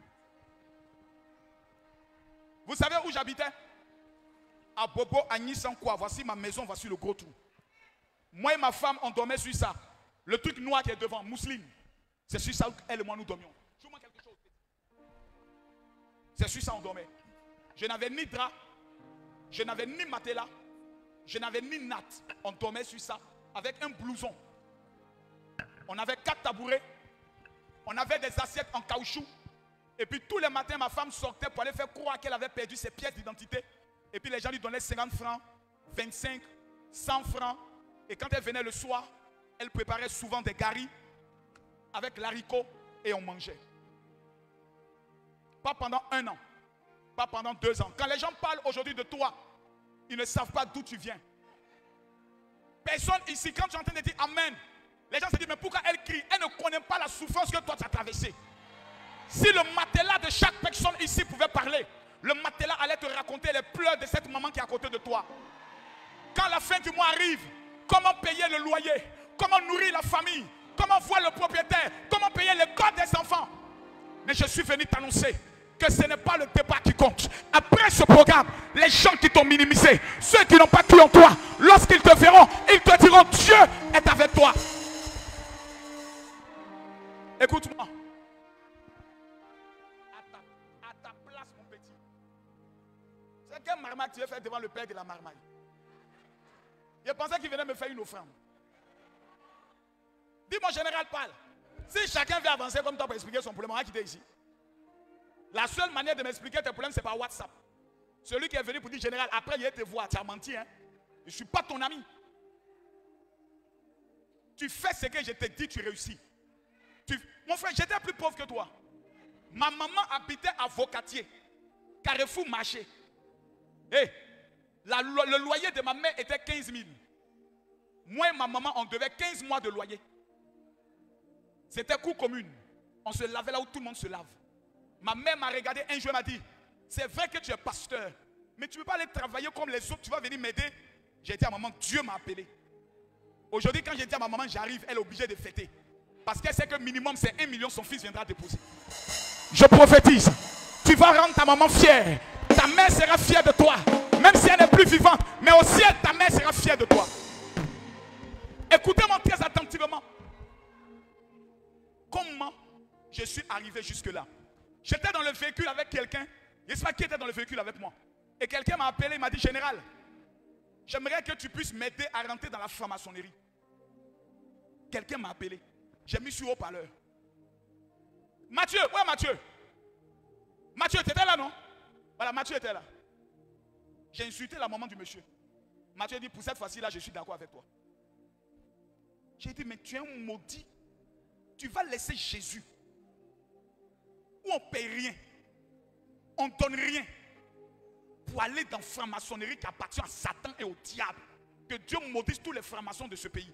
Vous savez où j'habitais? À Bobo, à Nissankwa. Voici ma maison, voici le gros trou. Moi et ma femme, on dormait sur ça. Le truc noir qui est devant, mousseline. C'est sur ça qu'elle et moi nous dormions. Joue-moi quelque chose. C'est sur ça on dormait. Je n'avais ni drap, je n'avais ni matelas, je n'avais ni natte. On dormait sur ça avec un blouson. On avait 4 tabourets. On avait des assiettes en caoutchouc. Et puis tous les matins, ma femme sortait pour aller faire croire qu'elle avait perdu ses pièces d'identité. Et puis les gens lui donnaient 50 francs, 25, 100 francs. Et quand elle venait le soir, elle préparait souvent des garis avec l'haricot et on mangeait. Pas pendant 1 an, pas pendant 2 ans. Quand les gens parlent aujourd'hui de toi, ils ne savent pas d'où tu viens. Personne ici, quand tu es en train de dire Amen, les gens se disent mais pourquoi elle crie? Elle ne connaît pas la souffrance que toi tu as traversée. Si le matelas de chaque personne ici pouvait parler, le matelas allait te raconter les pleurs de cette maman qui est à côté de toi. Quand la fin du mois arrive, comment payer le loyer? Comment nourrir la famille? Comment voir le propriétaire? Comment payer l'école des enfants? Mais je suis venu t'annoncer que ce n'est pas le débat qui compte. Après ce programme, les gens qui t'ont minimisé, ceux qui n'ont pas cru en toi, lorsqu'ils te verront, ils te diront Dieu est avec toi. Écoute-moi. À ta place, mon petit. C'est quelle marmaille tu veux faire devant le père de la marmaille? Je pensais qu'il venait me faire une offrande. Dis-moi, général, parle. Si chacun veut avancer comme toi pour expliquer son problème, on va quitter ici. La seule manière de m'expliquer tes problèmes, c'est par WhatsApp. Celui qui est venu pour dire général, après il te voir, tu as menti. Hein? Je ne suis pas ton ami. Tu fais ce que je te dis, tu réussis. Mon frère, j'étais plus pauvre que toi. Ma maman habitait à Vocatier, Carrefour Marché. Hey, le loyer de ma mère était 15 000. Moi et ma maman, on devait 15 mois de loyer. C'était cour commune. On se lavait là où tout le monde se lave. Ma mère m'a regardé un jour et m'a dit, c'est vrai que tu es pasteur, mais tu ne peux pas aller travailler comme les autres, tu vas venir m'aider. J'ai dit à maman, Dieu m'a appelé. Aujourd'hui, quand j'ai dit à ma maman, j'arrive, elle est obligée de fêter. Parce qu'elle sait que minimum c'est 1 million, son fils viendra déposer. Je prophétise, tu vas rendre ta maman fière. Ta mère sera fière de toi. Même si elle n'est plus vivante, mais au ciel, ta mère sera fière de toi. Écoutez-moi très attentivement. Comment je suis arrivé jusque-là? J'étais dans le véhicule avec quelqu'un. Je ne sais pas qui était dans le véhicule avec moi. Et quelqu'un m'a appelé, il m'a dit, général, j'aimerais que tu puisses m'aider à rentrer dans la franc-maçonnerie. Quelqu'un m'a appelé. J'ai mis sur haut-parleur. Mathieu, ouais Mathieu. Mathieu, tu étais là, non? Voilà, Mathieu était là. J'ai insulté la maman du monsieur. Mathieu dit, pour cette fois-ci là, je suis d'accord avec toi. J'ai dit, mais tu es un maudit. Tu vas laisser Jésus. Où on ne paye rien. On ne donne rien. Pour aller dans la franc-maçonnerie qui appartient à Satan et au diable. Que Dieu maudisse tous les francs-maçons de ce pays.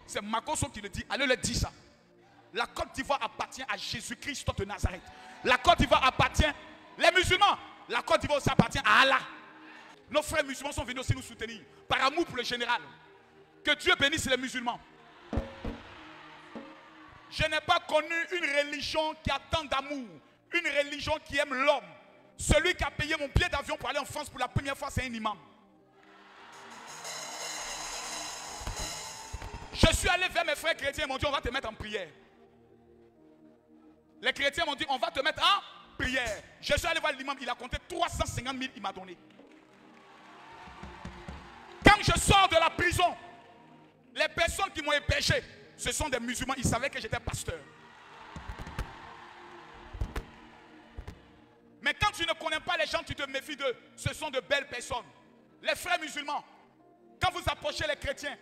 C'est Makoso qui le dit. Allez le dire ça. La Côte d'Ivoire appartient à Jésus-Christ de Nazareth. La Côte d'Ivoire appartient, les musulmans, la Côte d'Ivoire aussi appartient à Allah. Nos frères musulmans sont venus aussi nous soutenir. Par amour pour le général. Que Dieu bénisse les musulmans. Je n'ai pas connu une religion qui a tant d'amour. Une religion qui aime l'homme. Celui qui a payé mon billet d'avion pour aller en France pour la première fois, c'est un imam. Je suis allé vers mes frères chrétiens, ils m'ont dit on va te mettre en prière. Les chrétiens m'ont dit on va te mettre en prière. Je suis allé voir l'imam, il a compté 350 000, il m'a donné. Quand je sors de la prison, les personnes qui m'ont hébergé, ce sont des musulmans, ils savaient que j'étais pasteur. Mais quand tu ne connais pas les gens, tu te méfies d'eux. Ce sont de belles personnes. Les frères musulmans, quand vous approchez les chrétiens,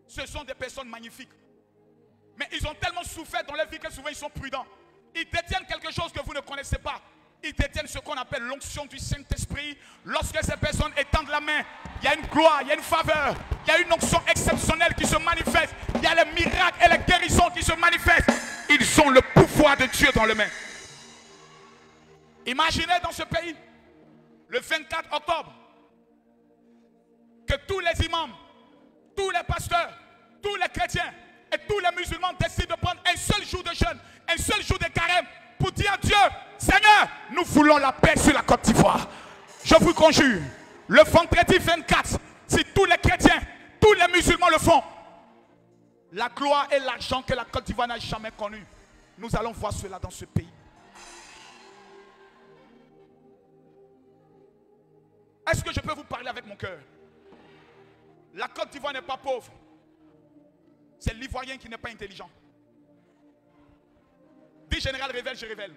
ce sont des personnes magnifiques. Mais ils ont tellement souffert dans leur vie que souvent ils sont prudents. Ils détiennent quelque chose que vous ne connaissez pas. Ils détiennent ce qu'on appelle l'onction du Saint-Esprit. Lorsque ces personnes étendent la main, il y a une gloire, il y a une faveur, il y a une onction exceptionnelle qui se manifeste. Il y a les miracles et les guérisons qui se manifestent. Ils ont le pouvoir de Dieu dans les mains. Imaginez dans ce pays, le 24 octobre, que tous les imams, tous les pasteurs, tous les chrétiens Et tous les musulmans décident de prendre un seul jour de jeûne, un seul jour de carême, pour dire à Dieu, Seigneur, nous voulons la paix sur la Côte d'Ivoire. Je vous conjure, le vendredi 24, si tous les chrétiens, tous les musulmans le font, la gloire et l'argent que la Côte d'Ivoire n'a jamais connu, nous allons voir cela dans ce pays. Est-ce que je peux vous parler avec mon cœur? La Côte d'Ivoire n'est pas pauvre. C'est l'Ivoirien qui n'est pas intelligent. Dis général, révèle, je révèle.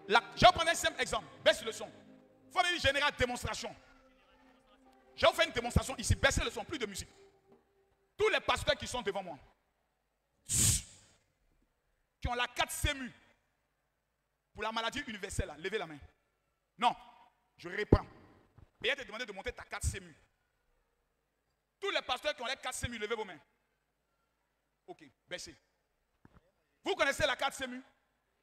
Je vais prendre un simple exemple. Baisse le son. Il faut me dire général, démonstration. Je vais vous faire une démonstration ici. Baissez le son, plus de musique. Tous les pasteurs qui sont devant moi, qui ont la 4 CMU pour la maladie universelle, là, levez la main. Non, je reprends. Pierre t'a demandé de monter ta 4 CMU. Tous les pasteurs qui ont les 4 CMU, levez vos mains. Ok, baissez. Vous connaissez la 4 CMU?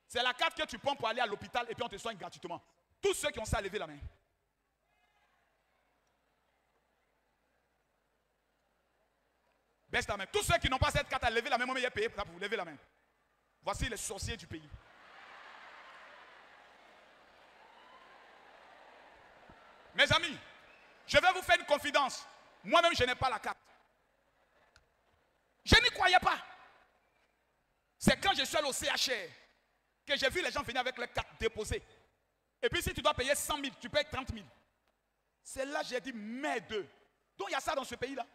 C'est la carte que tu prends pour aller à l'hôpital et puis on te soigne gratuitement. Tous ceux qui ont ça, levez la main. Baisse ta main. Tous ceux qui n'ont pas cette carte, levez la main. Moi-même, j'ai payé pour vous. Levez la main. Voici les sorciers du pays. Mes amis, je vais vous faire une confidence. Moi-même, je n'ai pas la carte. Je n'y croyais pas. C'est quand je suis allé au CHR que j'ai vu les gens venir avec leurs cartes déposées. Et puis si tu dois payer 100 000, tu payes 30 000. C'est là que j'ai dit, merde. Donc il y a ça dans ce pays-là.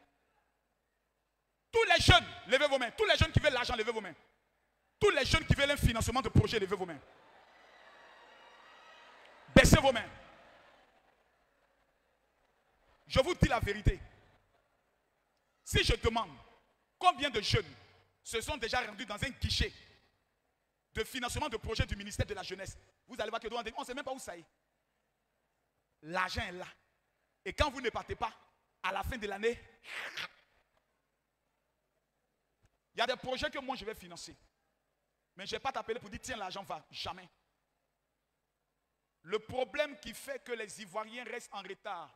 Tous les jeunes, levez vos mains. Tous les jeunes qui veulent l'argent, levez vos mains. Tous les jeunes qui veulent un financement de projet, levez vos mains. Baissez vos mains. Je vous dis la vérité. Si je demande combien de jeunes se sont déjà rendus dans un guichet de financement de projet du ministère de la Jeunesse, vous allez voir que on ne sait même pas où ça est. L'argent est là. Et quand vous ne partez pas, à la fin de l'année, il y a des projets que moi je vais financer. Mais je ne vais pas t'appeler pour dire tiens, l'argent va. Jamais. Le problème qui fait que les Ivoiriens restent en retard,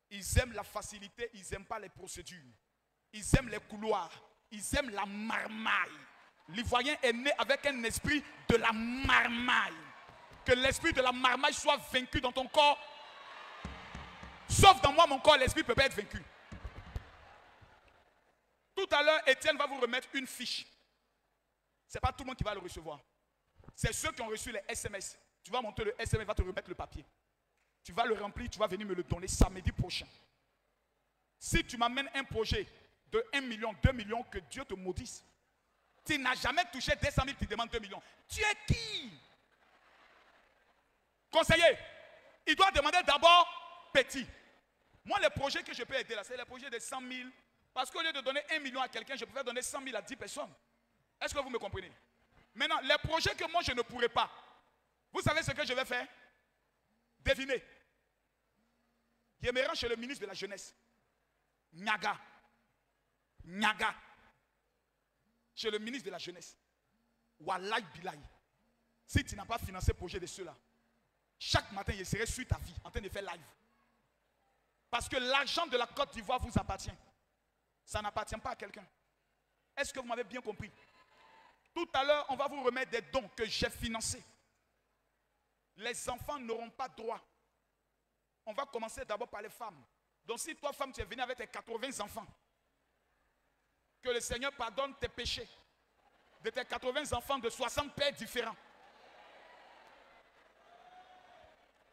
ils aiment la facilité, ils n'aiment pas les procédures. Ils aiment les couloirs, ils aiment la marmaille. L'Ivoirien est né avec un esprit de la marmaille. Que l'esprit de la marmaille soit vaincu dans ton corps. Sauf dans moi, mon corps, l'esprit ne peut pas être vaincu. Tout à l'heure, Étienne va vous remettre une fiche. Ce n'est pas tout le monde qui va le recevoir. C'est ceux qui ont reçu les SMS. Tu vas monter le SMS, il va te remettre le papier. Tu vas le remplir, tu vas venir me le donner samedi prochain. Si tu m'amènes un projet de 1 million, 2 millions, que Dieu te maudisse. Tu n'as jamais touché 200 000, tu demandes 2 millions. Tu es qui? Conseiller, il doit demander d'abord petit. Moi, les projets que je peux aider là, c'est les projets de 100 000. Parce qu'au lieu de donner 1 million à quelqu'un, je préfère donner 100 000 à 10 personnes. Est-ce que vous me comprenez? Maintenant, les projets que moi je ne pourrais pas, vous savez ce que je vais faire? Devinez. Je me rends chez le ministre de la Jeunesse. Nyaga. Nyaga. Chez le ministre de la Jeunesse. Wallahi Bilahi. Si tu n'as pas financé le projet de ceux-là, chaque matin, je serai sur ta vie en train de faire live. Parce que l'argent de la Côte d'Ivoire vous appartient. Ça n'appartient pas à quelqu'un. Est-ce que vous m'avez bien compris? Tout à l'heure, on va vous remettre des dons que j'ai financés. Les enfants n'auront pas droit. On va commencer d'abord par les femmes. Donc si toi, femme, tu es venue avec tes 80 enfants, que le Seigneur pardonne tes péchés. De tes 80 enfants de 60 pères différents.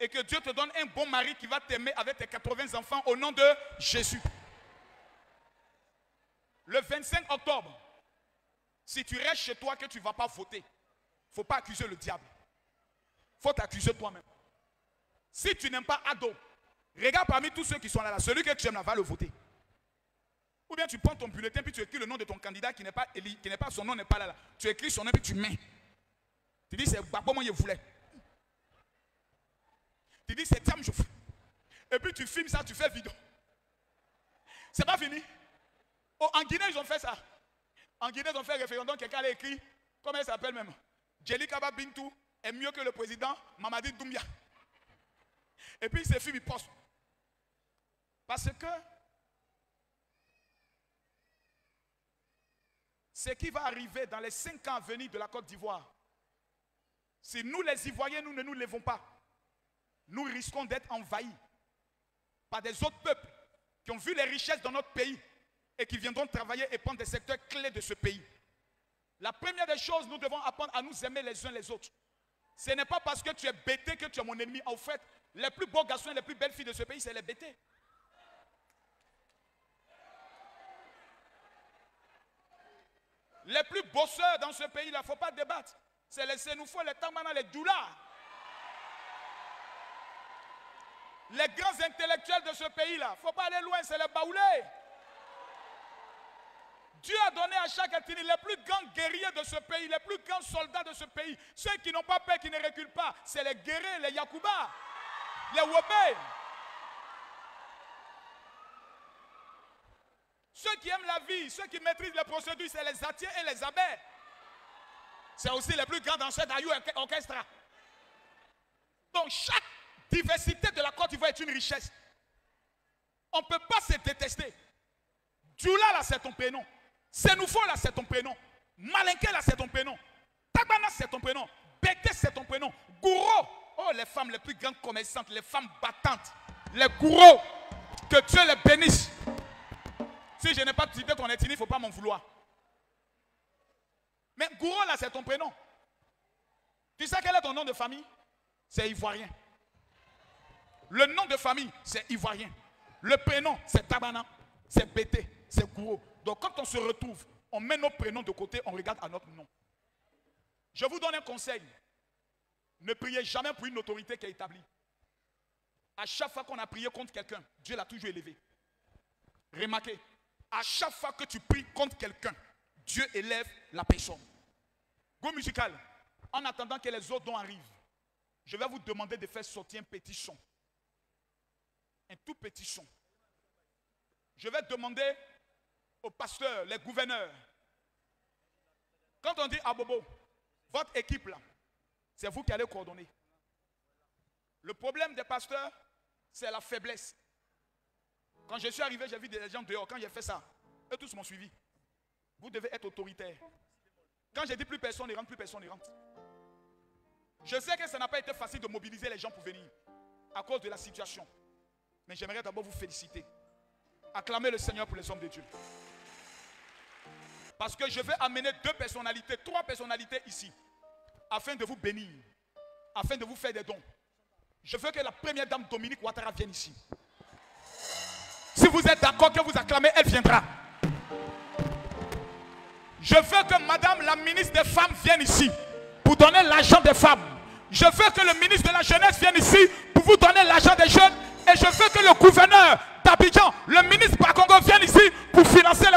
Et que Dieu te donne un bon mari qui va t'aimer avec tes 80 enfants au nom de Jésus. Le 25 octobre, si tu restes chez toi que tu ne vas pas voter, il ne faut pas accuser le diable. Il faut t'accuser toi-même. Si tu n'aimes pas Ado, regarde parmi tous ceux qui sont là, celui que tu aimes là, va le voter. Ou bien tu prends ton bulletin puis tu écris le nom de ton candidat qui n'est pas élu, qui n'est pas son nom n'est pas là. Tu écris son nom puis tu mets. Tu dis c'est Babo moi je voulais. Tu dis c'est Tiam je fais. Et puis tu filmes ça, tu fais vidéo. C'est pas fini. Oh, en Guinée ils ont fait ça. En Guinée ils ont fait référendum, quelqu'un a écrit, comment elle s'appelle même? Djeli Kaba Bintou est mieux que le président Mamadi Doumbia. Et puis ces films ils postent. Parce que ce qui va arriver dans les 5 ans à venir de la Côte d'Ivoire, si nous les Ivoiriens, nous ne nous levons pas, nous risquons d'être envahis par des autres peuples qui ont vu les richesses dans notre pays et qui viendront travailler et prendre des secteurs clés de ce pays. La première des choses, nous devons apprendre à nous aimer les uns les autres. Ce n'est pas parce que tu es bêté que tu es mon ennemi. En fait, les plus beaux garçons et les plus belles filles de ce pays, c'est les bêtés. Les plus bosseurs dans ce pays-là, il ne faut pas débattre. C'est les Sénoufos, les Tamana, les Djoula. Les grands intellectuels de ce pays-là, il ne faut pas aller loin, c'est les Baoulés. Dieu a donné à chaque ethnie les plus grands guerriers de ce pays, les plus grands soldats de ce pays. Ceux qui n'ont pas peur, qui ne reculent pas, c'est les guerriers, les Yakuba, les Wobé. Ceux qui aiment la vie, ceux qui maîtrisent les procédures, c'est les Atiers et les Abès. C'est aussi les plus grands danseurs d'Ayou Orchestra. Donc chaque diversité de la Côte d'Ivoire est une richesse. On ne peut pas se détester. Djoula là c'est ton prénom. Sénoufo là c'est ton prénom. Malinké là c'est ton prénom. Tabana c'est ton prénom. Bété c'est ton prénom. Gouro. Oh les femmes les plus grandes commerçantes, les femmes battantes. Les gourous. Que Dieu les bénisse. Si je n'ai pas cité ton ethnie, il ne faut pas m'en vouloir. Mais Gouro là c'est ton prénom. Tu sais quel est ton nom de famille? C'est ivoirien. Le nom de famille c'est ivoirien. Le prénom c'est Tabana. C'est Bété, c'est Gouro. Donc quand on se retrouve, on met nos prénoms de côté, on regarde à notre nom. Je vous donne un conseil. Ne priez jamais pour une autorité qui est établie. À chaque fois qu'on a prié contre quelqu'un, Dieu l'a toujours élevé. Remarquez, à chaque fois que tu pries contre quelqu'un, Dieu élève la personne. Go musical, en attendant que les autres dons arrivent, je vais vous demander de faire sortir un petit son. Un tout petit son. Je vais demander aux pasteurs, les gouverneurs. Quand on dit Abobo, votre équipe là, c'est vous qui allez coordonner. Le problème des pasteurs, c'est la faiblesse. Quand je suis arrivé, j'ai vu des gens dehors. Quand j'ai fait ça, eux tous m'ont suivi. Vous devez être autoritaire. Quand j'ai dit plus personne ne rentre, plus personne ne rentre. Je sais que ça n'a pas été facile de mobiliser les gens pour venir à cause de la situation. Mais j'aimerais d'abord vous féliciter. Acclamez le Seigneur pour les hommes de Dieu. Parce que je vais amener 2 personnalités, 3 personnalités ici, afin de vous bénir, afin de vous faire des dons. Je veux que la première dame Dominique Ouattara vienne ici. Si vous êtes d'accord que vous acclamez, elle viendra. Je veux que madame la ministre des Femmes vienne ici pour donner l'argent des femmes. Je veux que le ministre de la Jeunesse vienne ici pour vous donner l'argent des jeunes. Et je veux que le gouverneur d'Abidjan, le ministre Bakongo vienne ici pour financer